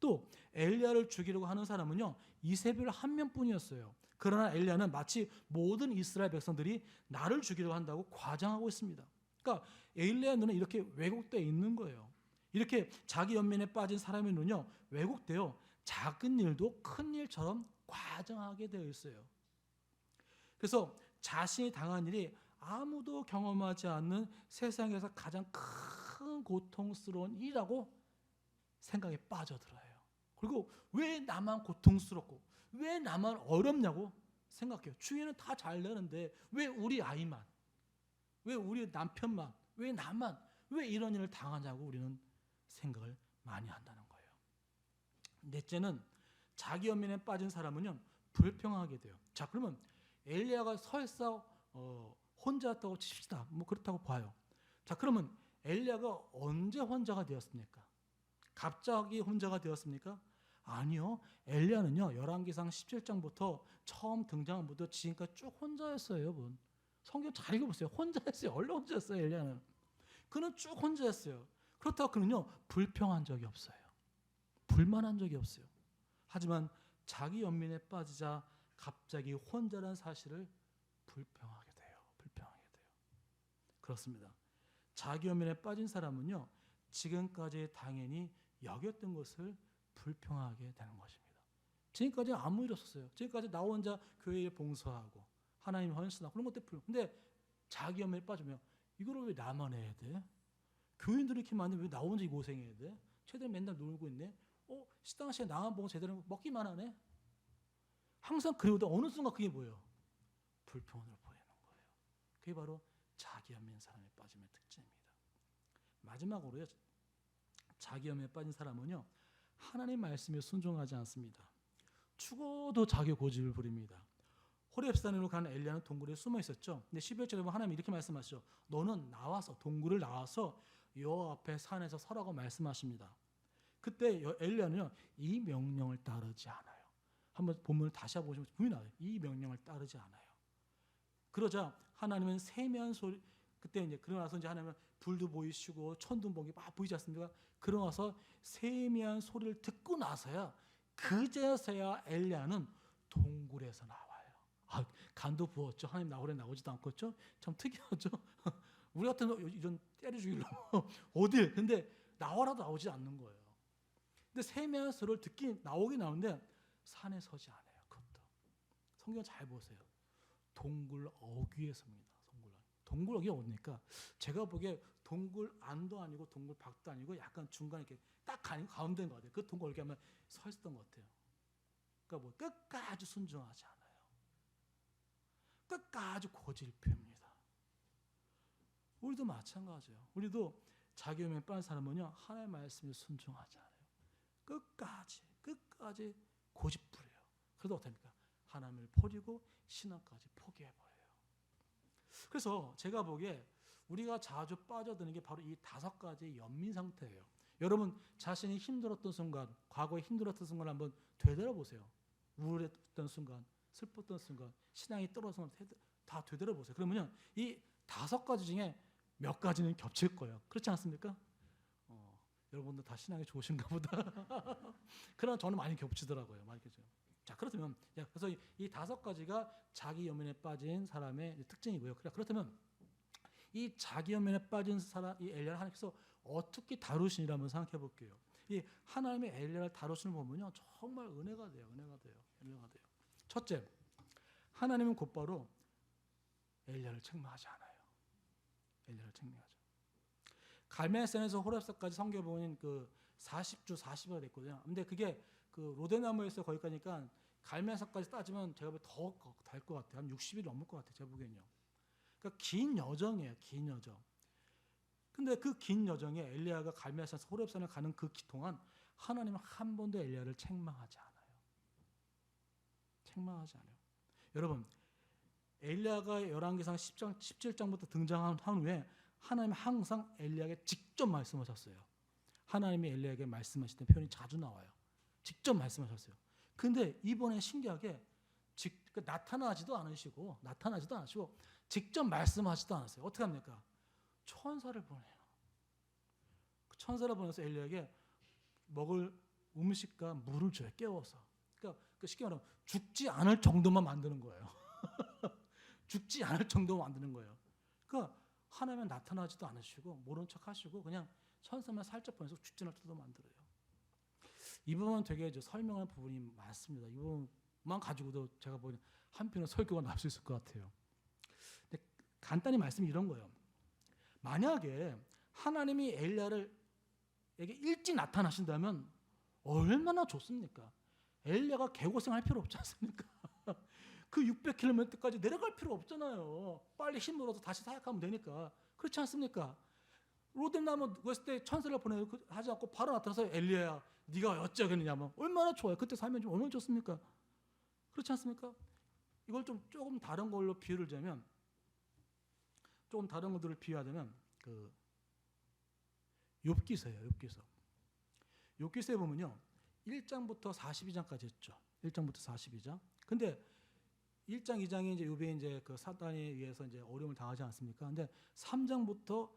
또 엘리야를 죽이려고 하는 사람은요, 이세벨 한 명뿐이었어요. 그러나 엘리야는 마치 모든 이스라엘 백성들이 나를 죽이려고 한다고 과장하고 있습니다. 그러니까 엘리야의 눈은 이렇게 왜곡되어 있는 거예요. 이렇게 자기 연민에 빠진 사람의 눈은요, 왜곡되어 작은 일도 큰 일처럼 과장하게 되어 있어요. 그래서 자신이 당한 일이 아무도 경험하지 않는 세상에서 가장 큰 고통스러운 일이라고 생각에 빠져들어요. 그리고 왜 나만 고통스럽고 왜 나만 어렵냐고 생각해요. 주위는 다 잘 되는데 왜 우리 아이만, 왜 우리 남편만, 왜 나만, 왜 이런 일을 당하냐고 우리는 생각을 많이 한다는 거예요. 넷째는 자기 연민에 빠진 사람은요, 불평하게 돼요. 자, 그러면 엘리야가 설사 혼자였다고 칩시다. 뭐 그렇다고 봐요. 자, 그러면 엘리야가 언제 혼자가 되었습니까? 갑자기 혼자가 되었습니까? 아니요. 엘리야는요, 열왕기상 17장부터 처음 등장한부터 지금까지 쭉 혼자였어요, 여러분. 성경 잘 읽어보세요. 혼자였어요. 원래 혼자였어요, 엘리야는. 그는 쭉 혼자였어요. 그렇다고 그는요, 불평한 적이 없어요. 불만한 적이 없어요. 하지만 자기 연민에 빠지자 갑자기 혼자라는 사실을 불평하게 돼요. 불평하게 돼요. 그렇습니다. 자기 연민에 빠진 사람은요, 지금까지 당연히 여겼던 것을 불평하게 되는 것입니다. 지금까지 아무 일 없었어요. 지금까지 나 혼자 교회에 봉사하고 하나님 헌신하고 그런 것들 불. 근데 자기 연민에 빠지면 이거를 왜 나만 해야 돼? 교인들이 이렇게 많은데 왜 나 혼자 이 고생해야 돼? 쟤들 맨날 놀고 있네. 식당 시에 나만 보고 제대로 먹기만 하네. 항상 그리고도 어느 순간 그게 뭐예요? 불평을 보이는 거예요. 그게 바로 자기 연민 사람에 빠짐의 특징입니다. 마지막으로요, 자기 연민에 빠진 사람은요, 하나님 말씀에 순종하지 않습니다. 죽어도 자기 고집을 부립니다. 호렙산으로 가는 엘리야는 동굴에 숨어 있었죠. 근데 11절에 보면 하나님이 이렇게 말씀하시죠. 너는 나와서 동굴을 나와서 여호와 앞에 산에서 서라고 말씀하십니다. 그때 엘리야는요, 이 명령을 따르지 않아요. 한번 본문을 다시 한번 보시면 분명히 나와요. 이 명령을 따르지 않아요. 그러자 하나님은 세미한 소리, 그때 이제 그러고 나서 이제 하나님은 불도 보이시고 천둥 번개 막 보이지 않습니까? 그러고 나서 세미한 소리를 듣고 나서야 그제서야 엘리야는 동굴에서 나와요. 간도 부었죠. 하나님 나오래 나오지도 않겠죠? 참 특이하죠. 우리 같은 이런 때려 죽이려고 어딜? 근데 나와라도 나오지 않는 거예요. 근데 세미한 소리를 나오긴 나오는데 산에 서지 않아요. 그것도 성경 잘 보세요. 동굴 어귀에 섭니다. 동굴 어귀가 어디니까 제가 보기에 동굴 안도 아니고 동굴 밖도 아니고 약간 중간에 이렇게 딱 가운데인 것 같아요. 그 동굴 어귀에 아마 서 있었던 것 같아요. 그러니까 뭐 끝까지 순종하지 않아요. 끝까지 고집을 펴니다. 우리도 마찬가지예요. 우리도 자기 연민에 빠진 사람은요, 하나님의 말씀에 순종하지 않아요. 끝까지 고집 부려요. 그래도 어떻게 합니까? 하나님을 버리고 신앙까지 포기해버려요. 그래서 제가 보기에 우리가 자주 빠져드는 게 바로 이 5가지의 연민 상태예요. 여러분 자신이 힘들었던 순간, 과거에 힘들었던 순간 한번 되돌아보세요. 우울했던 순간, 슬펐던 순간, 신앙이 떨어진 순간 다 되돌아보세요. 그러면요, 이 5가지 중에 몇 가지는 겹칠 거예요. 그렇지 않습니까? 여러분들 다 신앙이 좋으신가 보다. 그러나 저는 많이 겹치더라고요. 많이 겹쳐요. 자, 그렇다면 그래서 이 5가지가 자기 연민에 빠진 사람의 특징이고요. 그렇다면 이 자기 연민에 빠진 사람, 이 엘리야를 하나님께서 어떻게 다루시니라 한번 생각해 볼게요. 이 하나님의 엘리야를 다루시는 거 보면요, 정말 은혜가 돼요. 첫째, 하나님은 곧바로 엘리야를 책망하지 않아요. 엘리야를 책망하죠. 갈멜산에서 호렙산까지 성경에 보면 그 40주 40일이 됐거든요. 근데 그게 그 로데나무에서 거기까지니까 갈멜산까지 따지면 제가 보기엔 더 될 것 같아요. 한 60일 넘을 것 같아요. 제가 보기엔요. 그러니까 긴 여정이에요. 긴 여정. 근데 그 긴 여정에 엘리야가 갈멜산에서 호렙산을 가는 그 동안 하나님은 한 번도 엘리야를 책망하지 않아요. 책망하지 않아요. 여러분, 엘리야가 열왕기상 10장, 17장부터 등장한 후에 하나님은 항상 엘리야에게 직접 말씀하셨어요. 하나님이 엘리야에게 말씀하시던 표현이 자주 나와요. 직접 말씀하셨어요. 근데 이번에 신기하게 나타나지도 않으시고 직접 말씀하지도 않았어요. 어떻게 합니까? 천사를 보내요. 그 천사를 보내서 엘리야에게 먹을 음식과 물을 줘요. 깨워서. 그러니까 쉽게 말하면 죽지 않을 정도만 만드는 거예요. 죽지 않을 정도만 만드는 거예요. 그러니까 하나님은 나타나지도 않으시고 모른 척 하시고 그냥 천사만 살짝 보내서 죽지 않을 정도 만들어요. 이 부분은 되게 설명할 부분이 많습니다. 이 부분만 가지고도 제가 보기엔 한편의 설교가 나올 수 있을 것 같아요. 근데 간단히 말씀이 이런 거예요. 만약에 하나님이 엘리야에게 일찍 나타나신다면 얼마나 좋습니까? 엘리야가 개고생할 필요 없지 않습니까? 그 600km까지 내려갈 필요 없잖아요. 빨리 힘으로서 다시 사역하면 되니까. 그렇지 않습니까? 로뎀나무 그랬을 때 천사를 보내고 하지 않고 바로 나타나서 엘리야야 네가 어쩌겠느냐면 얼마나 좋아요. 그때 살면 좀 얼마나 좋습니까? 그렇지 않습니까? 이걸 조금 다른 걸로 비유를 하자면 조금 다른 것들을 비유하자면 그 욥기서예요. 욥기서에 보면요. 1장부터 42장까지 했죠. 1장부터 42장. 근데 1장, 2장이 이제 욥이 이제 그 사단에 의해서 이제 어려움을 당하지 않습니까? 근데 3장부터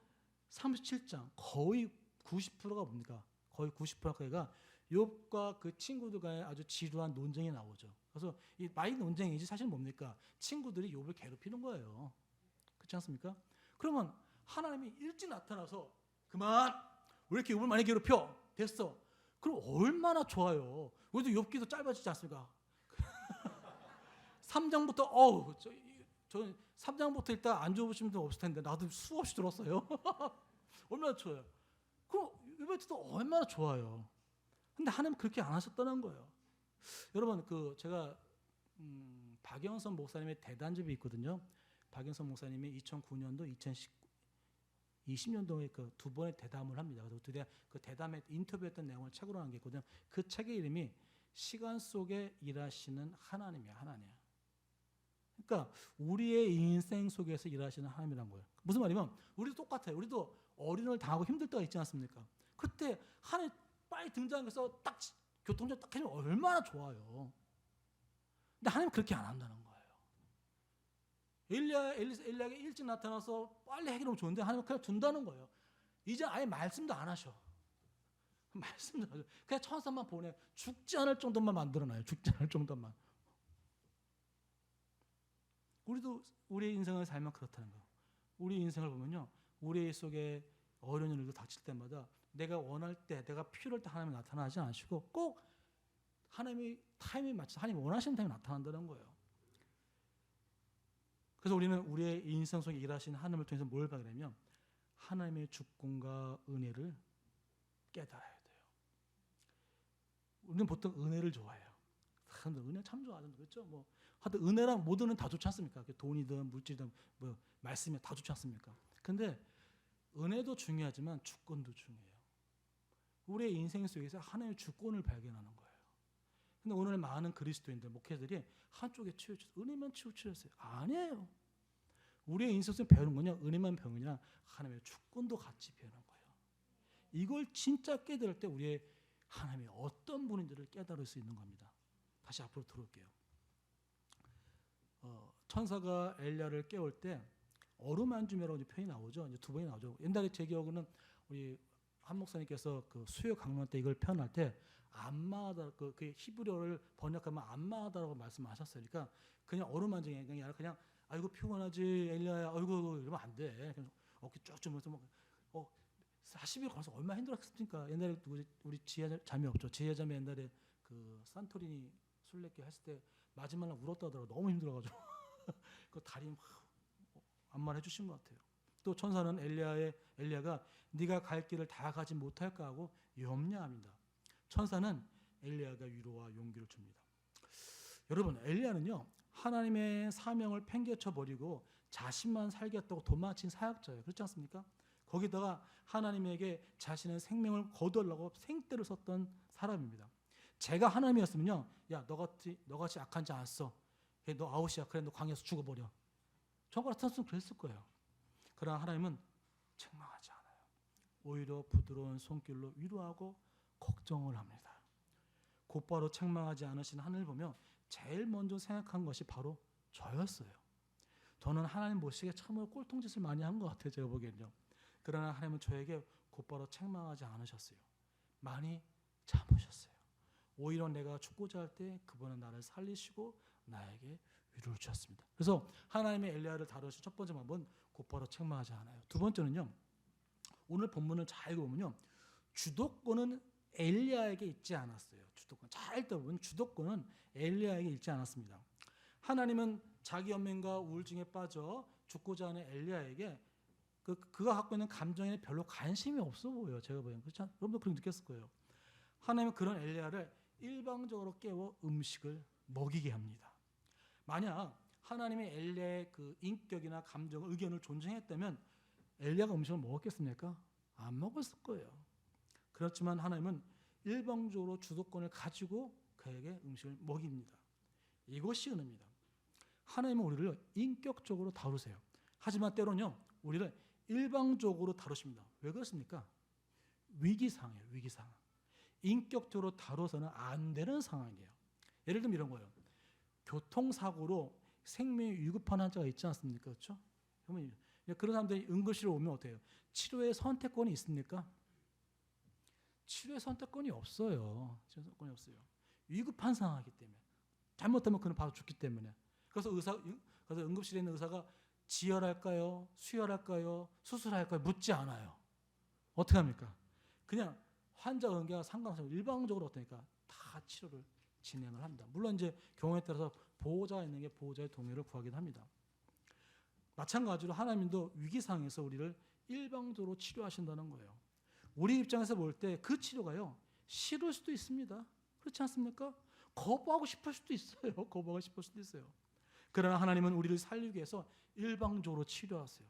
37장 거의 90%가 뭡니까? 거의 90%가가 욥과 그 친구들 간의 아주 지루한 논쟁이 나오죠. 그래서 이 마이 논쟁이지 사실 뭡니까? 친구들이 욥을 괴롭히는 거예요. 그렇지 않습니까? 그러면 하나님이 일찍 나타나서 그만! 왜 이렇게 욥을 많이 괴롭혀? 됐어. 그럼 얼마나 좋아요. 우리도 욥기도 짧아지지 않습니까? 3장부터 저 3장부터 일단 안 좋으신 분 없을 텐데 나도 수없이 들었어요. 얼마나 좋아요. 그럼 욥에도 얼마나 좋아요. 근데 하나님 그렇게 안 하셨다는 거예요. 여러분 제가 박영선 목사님의 대단집이 있거든요. 박영선 목사님이 2009년도, 2020년도에 그 두 번의 대담을 합니다. 그래서 그 대담에 인터뷰했던 내용을 책으로 한 게 있거든요. 그 책의 이름이 시간 속에 일하시는 하나님이야, 하나님. 그러니까 우리의 인생 속에서 일하시는 하나님이란 거예요. 무슨 말이냐면 우리도 똑같아요. 우리도 어린을 당하고 힘들 때가 있지 않습니까? 그때 하나님 빨리 등장해서 딱 교통정 딱 해주면 얼마나 좋아요. 근데 하나님 그렇게 안 한다는 거예요. 엘리야에게 일찍 나타나서 빨리 해결하면 좋은데 하나님은 그냥 둔다는 거예요. 이제 아예 말씀도 안 하셔. 말씀도 안 하셔. 그냥 천사만 보내. 죽지 않을 정도만 만들어놔요. 죽지 않을 정도만. 우리도 우리의 인생을 살면 그렇다는 거예요. 우리 인생을 보면요. 우리 속에 어려운 일도 닥칠 때마다 내가 원할 때, 내가 필요할 때 하나님이 나타나지 않으시고 꼭 하나님이 타이밍에 맞춰서 하나님이 원하시는 타이밍에 나타난다는 거예요. 그래서 우리는 우리의 인생 속에 일하시는 하나님을 통해서 뭘 발견하냐면 하나님의 주권과 은혜를 깨달아야 돼요. 우리는 보통 은혜를 좋아해요. 은혜 참 좋아하는데 그렇죠? 하여튼 은혜랑 모든 다 좋지 않습니까? 돈이든 물질이든 말씀이 다 좋지 않습니까? 근데 은혜도 중요하지만 주권도 중요해요. 우리의 인생 속에서 하나님의 주권을 발견하는 거예요. 근데 오늘 많은 그리스도인들, 목회자들이 한쪽에 치우쳐서 은혜만 치우쳐졌어요. 아니에요. 우리의 인생 속에서 배우는 거냐? 은혜만 배우는 게 아니라 하나님의 주권도 같이 배우는 거예요. 이걸 진짜 깨달을 때 우리의 하나님이 어떤 분인지를 깨달을 수 있는 겁니다. 다시 앞으로 들어올게요. 천사가 엘리야를 깨울 때 어루만주매라고 표현이 나오죠. 이제 두 번이 나오죠. 옛날에 제 기억으로는 우리 한 목사님께서 그 수요 강론 때 이걸 표현할 때 안마하다, 그 히브리어를 번역하면 안마하다라고 말씀하셨어요. 그러니까 그냥 어루만중이 아니라 그냥 아이고 피곤하지 엘리야야, 아이고 이러면 안 돼. 그냥 어깨 쭉 주면서 40일 걸어서 얼마나 힘들었습니까? 옛날에 우리 지혜자매 없죠. 지혜자매 옛날에 그 산토리니 순례길 했을 때 마지막 날 울었다 하더라고. 너무 힘들어가지고 그 다리 안마해 주신 것 같아요. 또 천사는 엘리야가 네가 갈 길을 다 가지 못할까 하고 염려합니다. 천사는 엘리야가 위로와 용기를 줍니다. 여러분, 엘리야는요 하나님의 사명을 팽개쳐 버리고 자신만 살겠다고 도망친 사역자예요. 그렇지 않습니까? 거기다가 하나님에게 자신의 생명을 거두려고 생떼를 썼던 사람입니다. 제가 하나님이었으면요, 야 너같이 악한 자 않았어. 너 아웃이야. 그래 너 광야에서 죽어버려. 저 같았으면 그랬을 거예요. 그러나 하나님은 책망하지 않아요. 오히려 부드러운 손길로 위로하고 걱정을 합니다. 곧바로 책망하지 않으신 하늘을 보며 제일 먼저 생각한 것이 바로 저였어요. 저는 하나님 모시기에 참으로 꼴통짓을 많이 한 것 같아요. 제가 보기엔요. 그러나 하나님은 저에게 곧바로 책망하지 않으셨어요. 많이 참으셨어요. 오히려 내가 죽고자 할 때 그분은 나를 살리시고 나에게 위로를 주셨습니다. 그래서 하나님의 엘리야를 다루신 첫 번째 방법은 곧바로 책망하지 않아요. 두 번째는요. 오늘 본문을 잘 읽어보면요. 주도권은 엘리야에게 있지 않았어요. 잘 읽어보면 주도권은 엘리야에게 있지 않았습니다. 하나님은 자기 연민과 우울증에 빠져 죽고자 하는 엘리야에게 그가 갖고 있는 감정에 별로 관심이 없어 보여요. 제가 보기엔. 그렇죠? 여러분도 그렇게 느꼈을 거예요. 하나님은 그런 엘리야를 일방적으로 깨워 음식을 먹이게 합니다. 만약 하나님이 엘리야의 그 인격이나 감정, 의견을 존중했다면 엘리야가 음식을 먹었겠습니까? 안 먹었을 거예요. 그렇지만 하나님은 일방적으로 주도권을 가지고 그에게 음식을 먹입니다. 이것이 은혜입니다. 하나님은 우리를 인격적으로 다루세요. 하지만 때로는요, 우리를 일방적으로 다루십니다. 왜 그렇습니까? 위기상이에요. 위기상. 인격적으로 다뤄서는 안 되는 상황이에요. 예를 들면 이런 거예요. 교통사고로 생명이 위급한 환자가 있지 않습니까? 그렇죠? 그러면 그런 사람들이 응급실에 오면 어때요? 치료의 선택권이 있습니까? 치료의 선택권이 없어요. 치료의 선택권이 없어요. 위급한 상황이기 때문에. 잘못하면 그는 바로 죽기 때문에. 그래서 응급실에 있는 의사가 지혈할까요? 수혈할까요? 수술할까요? 묻지 않아요. 어떻게 합니까? 그냥 환자 응계와 상관없이 일방적으로 어떠니까 다 치료를 진행을 합니다. 물론 이제 경우에 따라서 보호자가 있는 게 보호자의 동의를 구하기도 합니다. 마찬가지로 하나님도 위기 상황에서 우리를 일방적으로 치료하신다는 거예요. 우리 입장에서 볼 때 그 치료가요, 싫을 수도 있습니다. 그렇지 않습니까? 거부하고 싶을 수도 있어요. 거부하고 싶을 수도 있어요. 그러나 하나님은 우리를 살리기 위해서 일방적으로 치료하세요.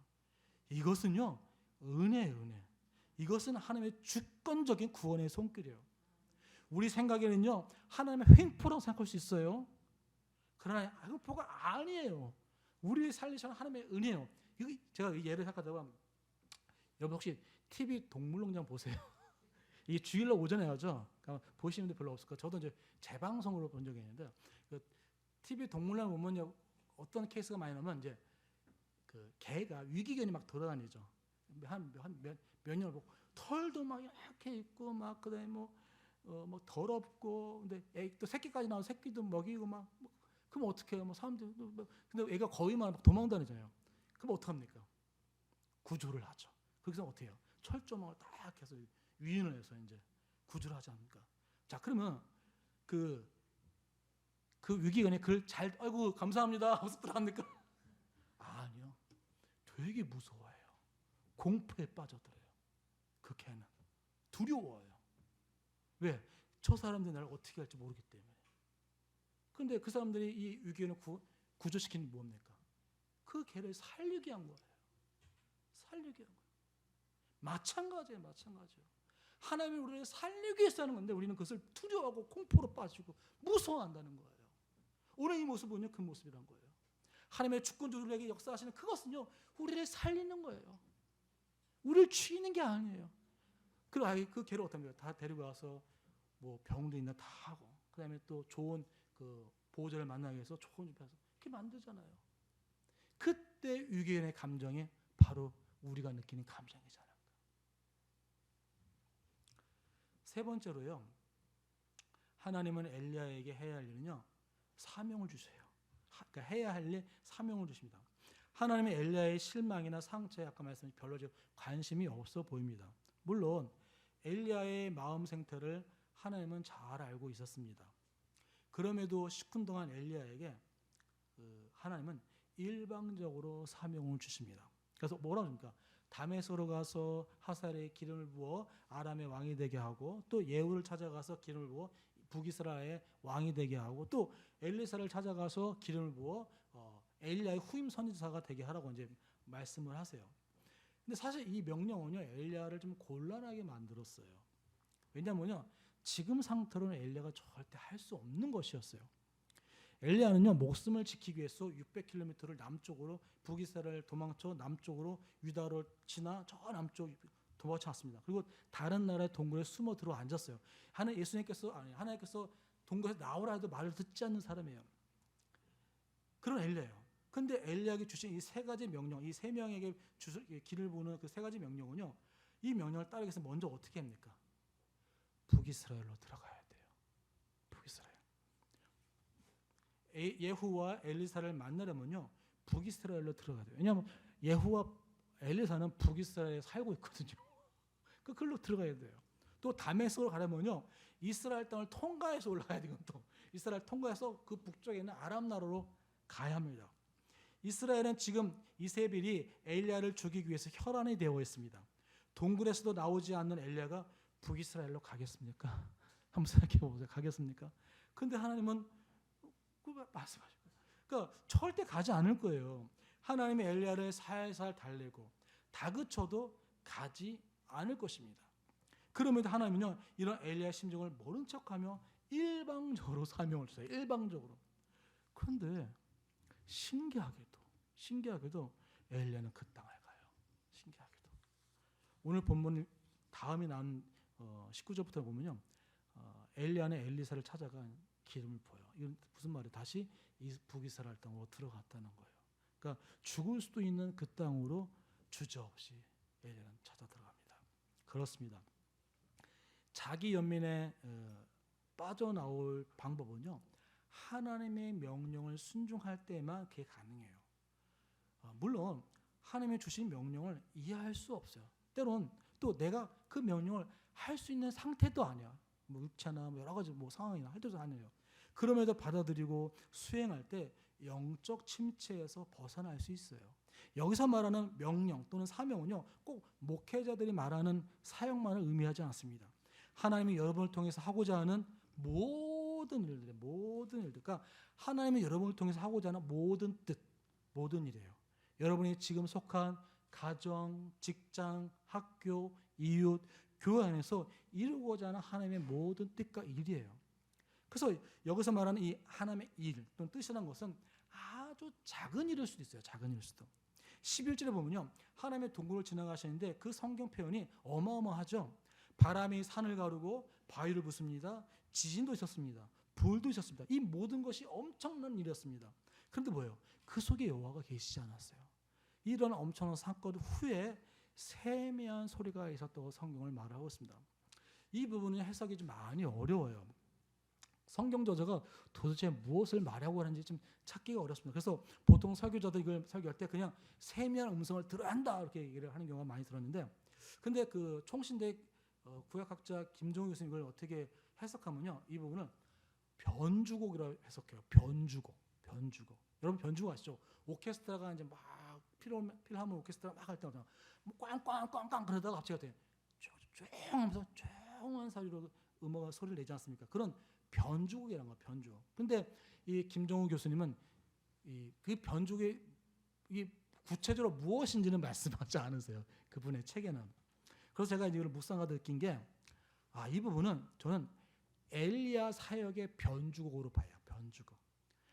이것은요, 은혜예요, 은혜. 이것은 하나님의 주권적인 구원의 손길이에요. 우리 생각에는요, 하나님의 횡포라고 생각할 수 있어요. 그러나 횡포가 아니에요. 우리를 살리시는 하나님의 은혜예요. 제가 예를 생각하다가, 여러분 혹시 TV 동물농장 보세요? 이게 주일날 오전에 하죠. 그러니까 보시는 분들 별로 없을 거예요. 저도 이제 재방송으로 본 적이 있는데, 그 TV 동물농장 보면 어떤 케이스가 많이 나면 이제 그 개가 유기견이 막 돌아다니죠. 몇 년을 보고 털도 막 이렇게 있고 막 그다음에 뭐 더럽고 근데 또 새끼까지 나온 새끼도 먹이고 막 그럼 어떻게 해요? 뭐 사람들 근데 애가 거의만 막 도망다니잖아요. 그럼 어떡합니까? 구조를 하죠. 거기서 어떻게 해요? 철조망을 딱 해서 유인을 해서 이제 구조를 하지 않습니까? 자, 그러면 그 위기관에 그걸 잘 아이고 감사합니다 하고서 들어갑니까? 아니요. 되게 무서워해요. 공포에 빠져들어요. 그 개는 두려워요. 왜? 저 사람들이 나를 어떻게 할지 모르기 때문에. 그런데 그 사람들이 이 위기관을 구조시키는 게 뭡니까? 그 개를 살리게 한 거예요. 살리게 한 거예요. 마찬가지예요. 하나님이 우리를 살리기 위해서 하는 건데 우리는 그것을 두려워하고 공포로 빠지고 무서워한다는 거예요. 오늘 이 모습은요, 그 모습이란 거예요. 하나님의 주권적으로 우리에게 역사하시는 그것은요, 우리를 살리는 거예요. 우리를 죽이는 게 아니에요. 그 개를 어떤 거예요? 다 데리고 와서 뭐 병도 있나 다 하고, 그 다음에 또 좋은 그 보호자를 만나기 위해서 좋은 집에 가서 그렇게 만들잖아요. 그때 위기의 감정이 바로 우리가 느끼는 감정이잖아요. 세 번째로요, 하나님은 엘리야에게 해야 할 일은요, 사명을 주세요. 그러니까 해야 할 일, 사명을 주십니다. 하나님의 엘리야의 실망이나 상처에 아까 말씀드린 별로 관심이 없어 보입니다. 물론 엘리야의 마음 생태를 하나님은 잘 알고 있었습니다. 그럼에도 시큰둥한 엘리야에게 하나님은 일방적으로 사명을 주십니다. 그래서 뭐라고 합니까? 다메섹으로 가서 하살에 기름을 부어 아람의 왕이 되게 하고, 또 예후를 찾아가서 기름을 부어 북이스라엘의 왕이 되게 하고, 또 엘리사를 찾아가서 기름을 부어 엘리야의 후임 선지자가 되게 하라고 이제 말씀을 하세요. 근데 사실 이 명령은요, 엘리야를 좀 곤란하게 만들었어요. 왜냐면요, 지금 상태로는 엘리야가 절대 할 수 없는 것이었어요. 엘리야는요, 목숨을 지키기 위해서 600km를 남쪽으로 북이스라엘을 도망쳐 남쪽으로 유다로 지나 저 남쪽 도망쳐 왔습니다. 그리고 다른 나라의 동굴에 숨어 들어 앉았어요. 하나님께서 동굴에서 나오라 해도 말을 듣지 않는 사람이에요. 그런 엘리야예요. 근데 엘리야에게 주신 이 세 가지 명령, 이 세 명에게 길을 보는 그 세 가지 명령은요, 이 명령을 따르기 위해서 먼저 어떻게 합니까? 북이스라엘로 들어가야 돼요. 북이스라엘. 예후와 엘리사를 만나려면요, 북이스라엘로 들어가야 돼요. 왜냐하면 예후와 엘리사는 북이스라엘에 살고 있거든요. 그 글로 들어가야 돼요. 또 다메섹으로 가려면요, 이스라엘 땅을 통과해서 올라가야 되고, 또 이스라엘 통과해서 그 북쪽에 있는 아람 나라로 가야 합니다. 이스라엘은 지금 이세벨이 엘리야를 죽이기 위해서 혈안이 되어 있습니다. 동굴에서도 나오지 않는 엘리야가 북이스라엘로 가겠습니까? 한번 생각해 보세요. 가겠습니까? 근데 하나님은 말씀하시고, 그러니까 절대 가지 않을 거예요. 하나님의 엘리야를 살살 달래고 다그쳐도 가지 않을 것입니다. 그럼에도 하나님은요, 이런 엘리야의 심정을 모른 척하며 일방적으로 사명을 주세요. 일방적으로. 그런데 신기하게도 엘리야는 그 땅을 가요. 신기하게도. 오늘 본문 다음이 나온 19절부터 보면요, 엘리야는 엘리사를 찾아가 기름을 부어요. 이건 무슨 말이에요? 다시 이 북이스라엘 땅으로 들어갔다는 거예요. 그러니까 죽을 수도 있는 그 땅으로 주저없이 엘리야는 찾아 들어갑니다. 그렇습니다. 자기 연민에 빠져나올 방법은요, 하나님의 명령을 순종할 때만 그게 가능해요. 물론 하나님의 주신 명령을 이해할 수 없어요. 때론 또 내가 그 명령을 할 수 있는 상태도 아니야. 뭐 육체나 뭐 여러 가지 뭐 상황이나 할 때도 아니에요. 그럼에도 받아들이고 수행할 때 영적 침체에서 벗어날 수 있어요. 여기서 말하는 명령 또는 사명은요, 꼭 목회자들이 말하는 사역만을 의미하지 않습니다. 하나님이 여러분을 통해서 하고자 하는 모든 일들, 그러니까 하나님이 여러분을 통해서 하고자 하는 모든 뜻, 모든 일이에요. 여러분이 지금 속한 가정, 직장, 학교, 이웃, 교회 안에서 이루고자 하는 하나님의 모든 뜻과 일이에요. 그래서 여기서 말하는 이 하나님의 일 또는 뜻이라는 것은 아주 작은 일일 수도 있어요. 작은 일일 수도. 11절에 보면요, 하나님의 동굴을 지나가시는데 그 성경 표현이 어마어마하죠. 바람이 산을 가르고 바위를 부숩니다. 지진도 있었습니다. 불도 있었습니다. 이 모든 것이 엄청난 일이었습니다. 그런데 뭐예요? 그 속에 여호와가 계시지 않았어요. 이런 엄청난 사건 후에 세미한 소리가 있었다고 성경을 말하고 있습니다. 이 부분은 해석이 좀 많이 어려워요. 성경 저자가 도대체 무엇을 말하고 하는지 좀 찾기가 어렵습니다. 그래서 보통 설교자들 이걸 설교할 때 그냥 세미한 음성을 들어야 한다 이렇게 얘기를 하는 경우가 많이 들었는데, 근데 그 총신대 구약학자 김종우 교수님 이걸 어떻게 해석하면요, 이 부분을 변주곡이라고 해석해요. 변주곡. 여러분 변주곡 아시죠? 오케스트라가 이제 막 필하모니 오케스트라 막 할 때마다 뭐 꽝꽝꽝꽝 그러다가 갑자기 조용하면서 조용한 소리로 음악과 소리를 내지 않습니까? 그런 변주곡이라는 거예요. 변주곡. 근데 이 김종우 교수님은 그 변주곡이 구체적으로 무엇인지는 말씀하지 않으세요. 그분의 책에는. 그래서 제가 이걸 묵상하다 느낀 게, 이 부분은 저는 엘리야 사역의 변주곡으로 봐요. 변주곡.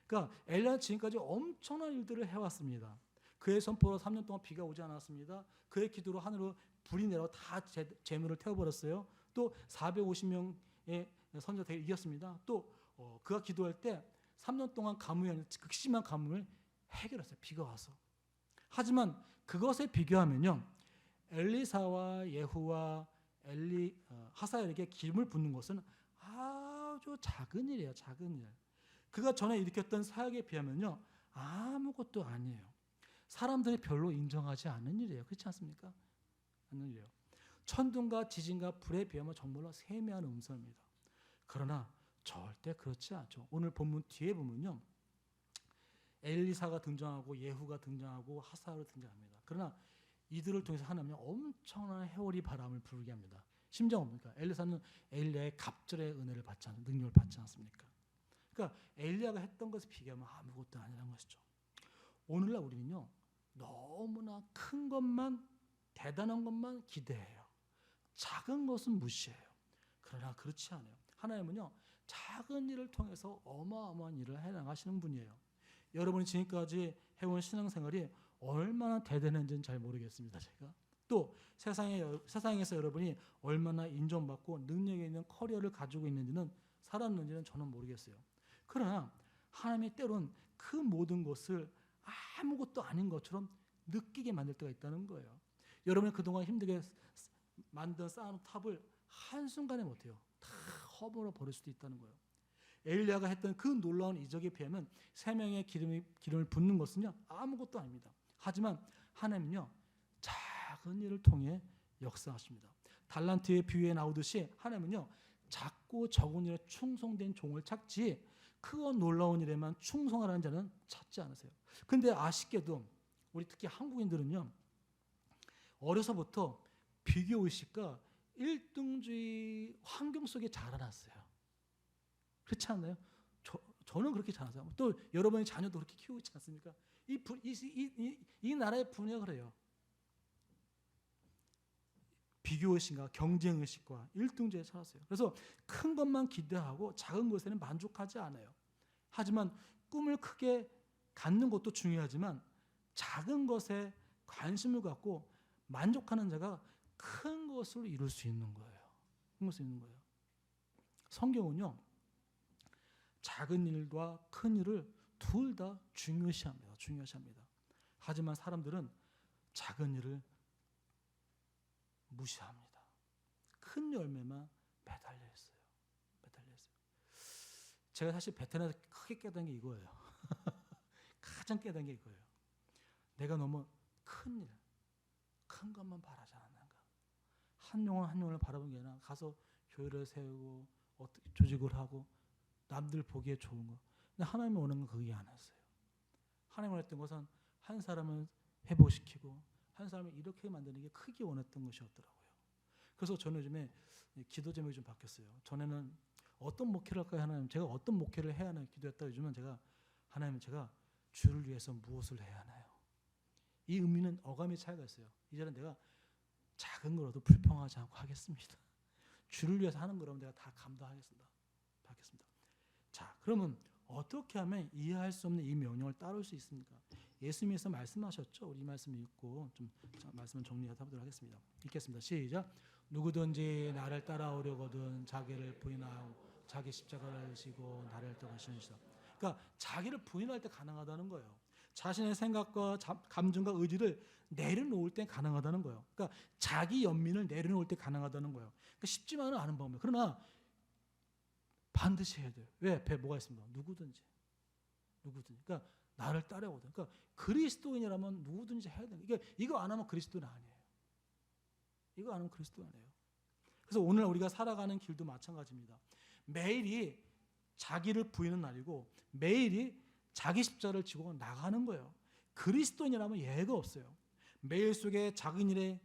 그러니까 엘리야는 지금까지 엄청난 일들을 해왔습니다. 그의 선포로 3년 동안 비가 오지 않았습니다. 그의 기도로 하늘로 불이 내려 다 재물을 태워버렸어요. 또 450명의 선지자들이 이겼습니다. 또 그가 기도할 때 3년 동안 가뭄이 극심한 가뭄을 해결했어요. 비가 와서. 하지만 그것에 비교하면요, 엘리사와 예후와 하사엘에게 기름을 붓는 것은 아주 작은 일이에요. 작은 일. 그가 전에 일으켰던 사역에 비하면요, 아무것도 아니에요. 사람들이 별로 인정하지 않는 일이에요. 그렇지 않습니까? 않는 일이에요. 천둥과 지진과 불에 비하면 정말로 세미한 음성입니다. 그러나 절대 그렇지 않죠. 오늘 본문 뒤에 보면요, 엘리사가 등장하고 예후가 등장하고 하사가 등장합니다. 그러나 이들을 통해서 하나님은 엄청난 해오리 바람을 불게 합니다. 심지어 뭡니까? 엘리사는 엘리야의 갑절의 은혜를 받지 않는 능력을 받지 않습니까? 그러니까 엘리야가 했던 것에 비교하면 아무것도 아니라는 것이죠. 오늘날 우리는요, 너무나 큰 것만, 대단한 것만 기대해요. 작은 것은 무시해요. 그러나 그렇지 않아요. 하나님은요, 작은 일을 통해서 어마어마한 일을 해나가시는 분이에요. 여러분이 지금까지 해온 신앙생활이 얼마나 대단한지는 잘 모르겠습니다. 제가 또 세상에서 여러분이 얼마나 인정받고 능력 있는 커리어를 가지고 있는지는, 살았는지는 저는 모르겠어요. 그러나 하나님이 때론 그 모든 것을 아무것도 아닌 것처럼 느끼게 만들 때가 있다는 거예요. 여러분이 그동안 힘들게 쌓아놓은 탑을 한순간에 못해요. 다 허물어 버릴 수도 있다는 거예요. 엘리야가 했던 그 놀라운 이적에 비하면 세 명의 기름을 붓는 것은요, 아무것도 아닙니다. 하지만 하나님은요, 작은 일을 통해 역사하십니다. 달란트의 비유에 나오듯이 하나님은요, 작고 적은 일에 충성된 종을 찾지 크고 놀라운 일에만 충성하라는 자는 찾지 않으세요. 그런데 아쉽게도 우리 특히 한국인들은요, 어려서부터 비교의식과 일등주의 환경 속에 자라났어요. 그렇지 않나요? 저는 그렇게 자랐어요. 또 여러분의 자녀도 그렇게 키우고 있지 않습니까? 이 나라의 분위기가 그래요. 비교의식과 경쟁의식과 일등주의에 살았어요. 그래서 큰 것만 기대하고 작은 것에는 만족하지 않아요. 하지만 꿈을 크게 갖는 것도 중요하지만 작은 것에 관심을 갖고 만족하는 자가 큰 것을 이룰 수 있는 거예요. 큰 것을 이루는 거예요. 성경은요, 작은 일과 큰 일을 둘 다 중요시합니다. 하지만 사람들은 작은 일을 무시합니다. 큰 열매만 매달려 있어요. 제가 사실 베트남에서 크게 깨달은 게 이거예요. 가장 깨달은 게 이거예요. 내가 너무 큰 일, 큰 것만 바라지 않았는가. 한 영혼 한 영혼을 바라본 게 아니라 가서 교회를 세우고 조직을 하고 남들 보기에 좋은 거. 근데 하나님이 원하는 건 그게 아니었어요. 하나님이 원했던 것은 한 사람을 회복시키고 한 사람을 이렇게 만드는 게 크게 원했던 것이었더라고요. 그래서 저는 요즘에 기도 제목이 좀 바뀌었어요. 전에는 어떤 목회를 할까요? 하나님, 제가 어떤 목회를 해야 하나 기도했다. 요즘은 제가 하나님, 제가 주를 위해서 무엇을 해야 하나요? 이 의미는 어감의 차이가 있어요. 이제는 내가 작은 거라도 불평하지 않고 하겠습니다. 주를 위해서 하는 거라면 내가 다 감당하겠습니다. 받겠습니다. 자, 그러면 어떻게 하면 이해할 수 없는 이 명령을 따를 수 있습니까? 예수님께서 말씀하셨죠. 우리 말씀 읽고 좀 말씀을 정리하도록 하겠습니다. 읽겠습니다. 시작. 누구든지 나를 따라오려거든 자기를 부인하고 자기 십자가를 지고 나를 따르시니라. 그러니까 자기를 부인할 때 가능하다는 거예요. 자신의 생각과 감정과 의지를 내려놓을 때 가능하다는 거예요. 그러니까 자기 연민을 내려놓을 때 가능하다는 거예요. 그러니까 쉽지만은 않은 법이에요. 그러나 반드시 해야 돼요. 왜? 앞에 뭐가 있습니다. 누구든지. 그러니까 나를 따라오든. 그러니까 그리스도인이라면 누구든지 해야 돼요. 이거 안 하면 그리스도인 아니에요. 이거 안 하면 그리스도인 아니에요. 그래서 오늘 우리가 살아가는 길도 마찬가지입니다. 매일이 자기를 부인하는 날이고 매일이 자기 십자가를 지고 나가는 거예요. 그리스도인이라면 예외가 없어요. 매일 속에 작은 일에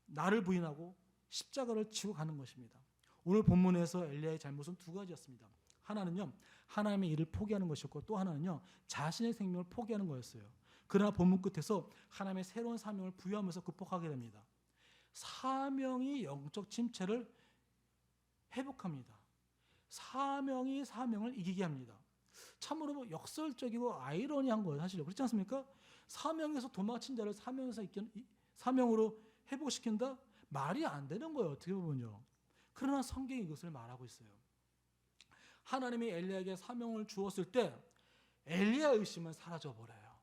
나를 부인하고 십자가를 지고 가는 것입니다. 오늘 본문에서 엘리야의 잘못은 두 가지였습니다. 하나는요, 하나님의 일을 포기하는 것이었고 또 하나는요, 자신의 생명을 포기하는 거였어요. 그러나 본문 끝에서 하나님의 새로운 사명을 부여하면서 극복하게 됩니다. 사명이 영적 침체를 회복합니다. 사명이 사명을 이기게 합니다. 참으로 역설적이고 아이러니한 거예요. 사실 그렇지 않습니까? 사명에서 도망친 자를 사명으로 회복시킨다? 말이 안 되는 거예요. 어떻게 보면요. 그러나 성경이 이것을 말하고 있어요. 하나님이 엘리야에게 사명을 주었을 때 엘리야의 의심은 사라져버려요.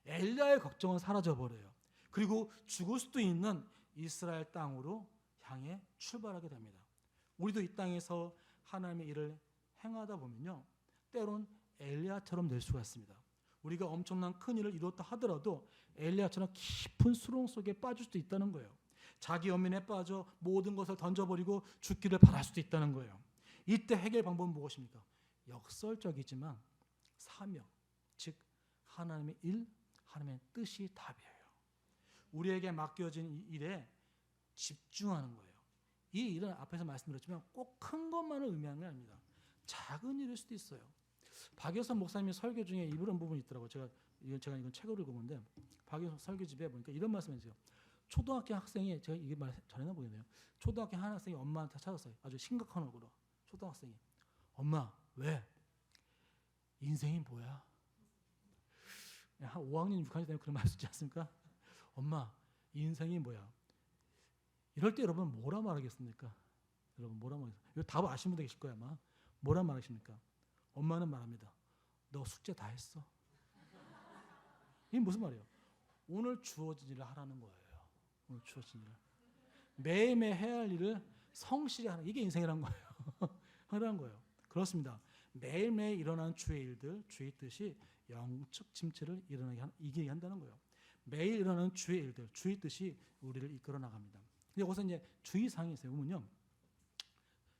엘리야의 걱정은 사라져버려요. 그리고 죽을 수도 있는 이스라엘 땅으로 향해 출발하게 됩니다. 우리도 이 땅에서 하나님의 일을 행하다 보면요, 때론 엘리야처럼 될 수가 있습니다. 우리가 엄청난 큰 일을 이뤘다 하더라도 엘리야처럼 깊은 수렁 속에 빠질 수도 있다는 거예요. 자기 연민에 빠져 모든 것을 던져버리고 죽기를 바랄 수도 있다는 거예요. 이때 해결 방법은 무엇입니까? 역설적이지만 사명, 즉 하나님의 일, 하나님의 뜻이 답이에요. 우리에게 맡겨진 이 일에 집중하는 거예요. 이 일은 앞에서 말씀드렸지만 꼭 큰 것만을 의미하는 게 아닙니다. 작은 일일 수도 있어요. 박여선 목사님이 설교 중에 이런 부분이 있더라고요. 제가 이건 책을 읽어본데 박여선 설교집에 보니까 이런 말씀이세요. 초등학교 학생이, 제가 이게 말 전에나 보겠네요. 초등학교 한 학생이 엄마한테 찾았어요. 아주 심각한 얼굴로. 초등학생이. 엄마, 왜? 인생이 뭐야? 한 5학년, 6학년 되면 그런 말 쓰지 않습니까? 엄마, 인생이 뭐야? 이럴 때 여러분 뭐라 말하겠습니까? 여러분 뭐라 말하겠습니까? 이거 답 아시는 분 계실 거야 아마. 뭐라 말하십니까? 엄마는 말합니다. 너 숙제 다 했어? 이게 무슨 말이에요? 오늘 주어진 일을 하라는 거예요. 오늘 주어진 일을. 매일매일 해야 할 일을 성실히 하는, 이게 인생이란 거예요. 하라는 거예요. 그렇습니다. 매일매일 일어나는 주의 일들, 주의 뜻이 영적 침체를 이기게 한다는 거예요. 매일 일어나는 주의 일들, 주의 뜻이 우리를 이끌어 나갑니다. 근데 여기서 이제 주의사항이 있어요. 보면요.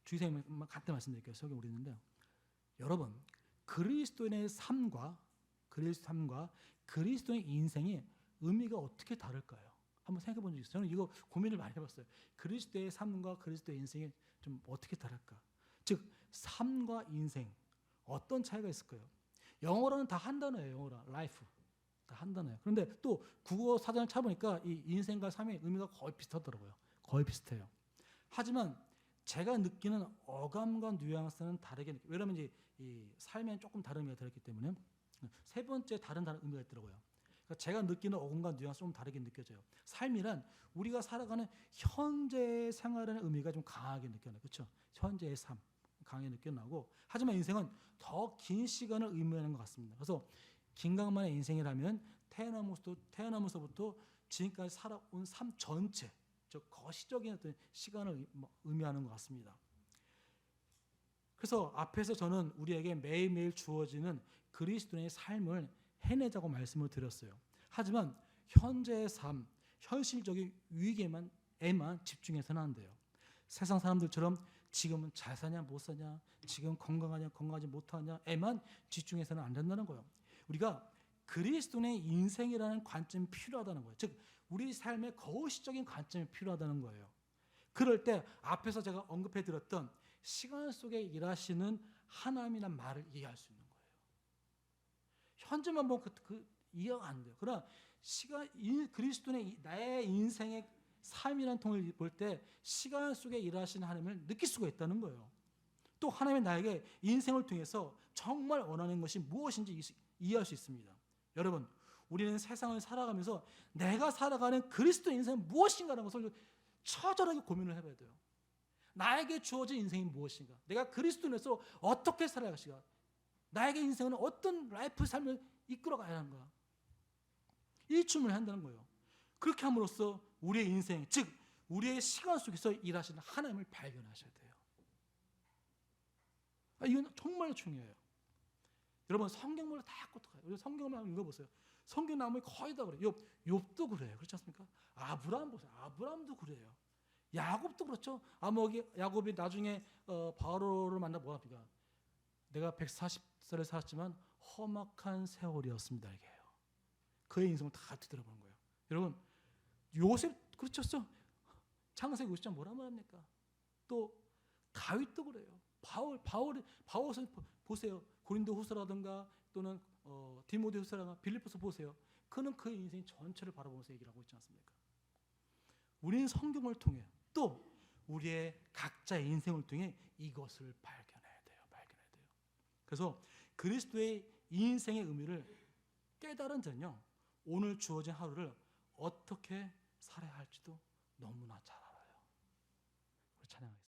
주의사항 간단히 말씀드릴게요. 설교 우리 있는데, 여러분, 그리스도인의 삶과 그리스도인의 인생이 의미가 어떻게 다를까요? 한번 생각해 본 적 있어요? 저는 이거 고민을 많이 해봤어요. 그리스도의 삶과 그리스도의 인생이 좀 어떻게 다를까? 즉, 삶과 인생 어떤 차이가 있을까요? 영어로는 다 한 단어예요. 영어로 life 다 한 단어예요. 그런데 또 국어 사전을 찾아보니까 이 인생과 삶의 의미가 거의 비슷하더라고요. 거의 비슷해요. 하지만 제가 느끼는 어감과 뉘앙스는 다르게 느껴요. 왜냐하면 이제 이 삶에 조금 다른 의미가 들었기 때문에. 세 번째 다른 의미가 있더라고요. 그러니까 제가 느끼는 어감과 뉘앙스 좀 다르게 느껴져요. 삶이란 우리가 살아가는 현재 생활의 의미가 좀 강하게 느껴나요. 그렇죠? 현재의 삶 강하게 느껴나고, 하지만 인생은 더 긴 시간을 의미하는 것 같습니다. 그래서 김강만의 인생이라면 태어나면서부터 지금까지 살아온 삶 전체, 즉 거시적인 어떤 시간을 의미하는 것 같습니다. 그래서 앞에서 저는 우리에게 매일매일 주어지는 그리스도인의 삶을 해내자고 말씀을 드렸어요. 하지만 현재의 삶, 현실적인 위기에만 집중해서는 안 돼요. 세상 사람들처럼 지금은 잘 사냐 못 사냐, 지금 건강하냐 건강하지 못하냐에만 집중해서는 안 된다는 거예요. 우리가 그리스도인의 인생이라는 관점이 필요하다는 거예요. 즉 우리 삶의 거시적인 관점이 필요하다는 거예요. 그럴 때 앞에서 제가 언급해 드렸던 시간 속에 일하시는 하나님이란 말을 이해할 수 있는 거예요. 현재만 보면 이해가 안 돼요. 그러나 그리스도의 나의 인생의 삶이라는 통을 볼 때 시간 속에 일하시는 하나님을 느낄 수가 있다는 거예요. 또 하나님이 나에게 인생을 통해서 정말 원하는 것이 무엇인지 이해할 수 있습니다. 여러분, 우리는 세상을 살아가면서 내가 살아가는 그리스도 인생은 무엇인가라는 것을 처절하게 고민을 해봐야 돼요. 나에게 주어진 인생이 무엇인가? 내가 그리스도인으로서 어떻게 살아갈 것인가? 나에게 인생은 어떤 라이프 삶을 이끌어가야 하는가? 이 질문을 한다는 거예요. 그렇게 함으로써 우리의 인생, 즉 우리의 시간 속에서 일하시는 하나님을 발견하셔야 돼요. 이건 정말 중요해요. 여러분 성경을 다 꽂아요. 우리 성경을 한번 읽어보세요. 성경 나오면 거의 다 그래요. 욥도 그래요. 그렇지 않습니까? 아브라함 보세요. 아브라함도 그래요. 야곱도 그렇죠. 야곱이 나중에 바로를 만나 뭐 합니까? 내가 140살을 살았지만 험악한 세월이었습니다. 이게 해요. 그의 인생을 다 뒤돌아보는 거예요. 여러분 요셉 그렇죠. 창세기 50장 뭐라 말합니까? 또 다윗도 그래요. 바울을 보세요. 고린도후서라든가 또는 디모데후서라든가 빌립보서 보세요. 그는 그의 인생 전체를 바라보면서 얘기를 하고 있지 않습니까? 우리는 성경을 통해 또 우리의 각자의 인생을 통해 이것을 발견해야 돼요. 그래서 그리스도의 인생의 의미를 깨달은 자는요, 오늘 주어진 하루를 어떻게 살아야 할지도 너무나 잘 알아요. 우리 찬양하겠습니다.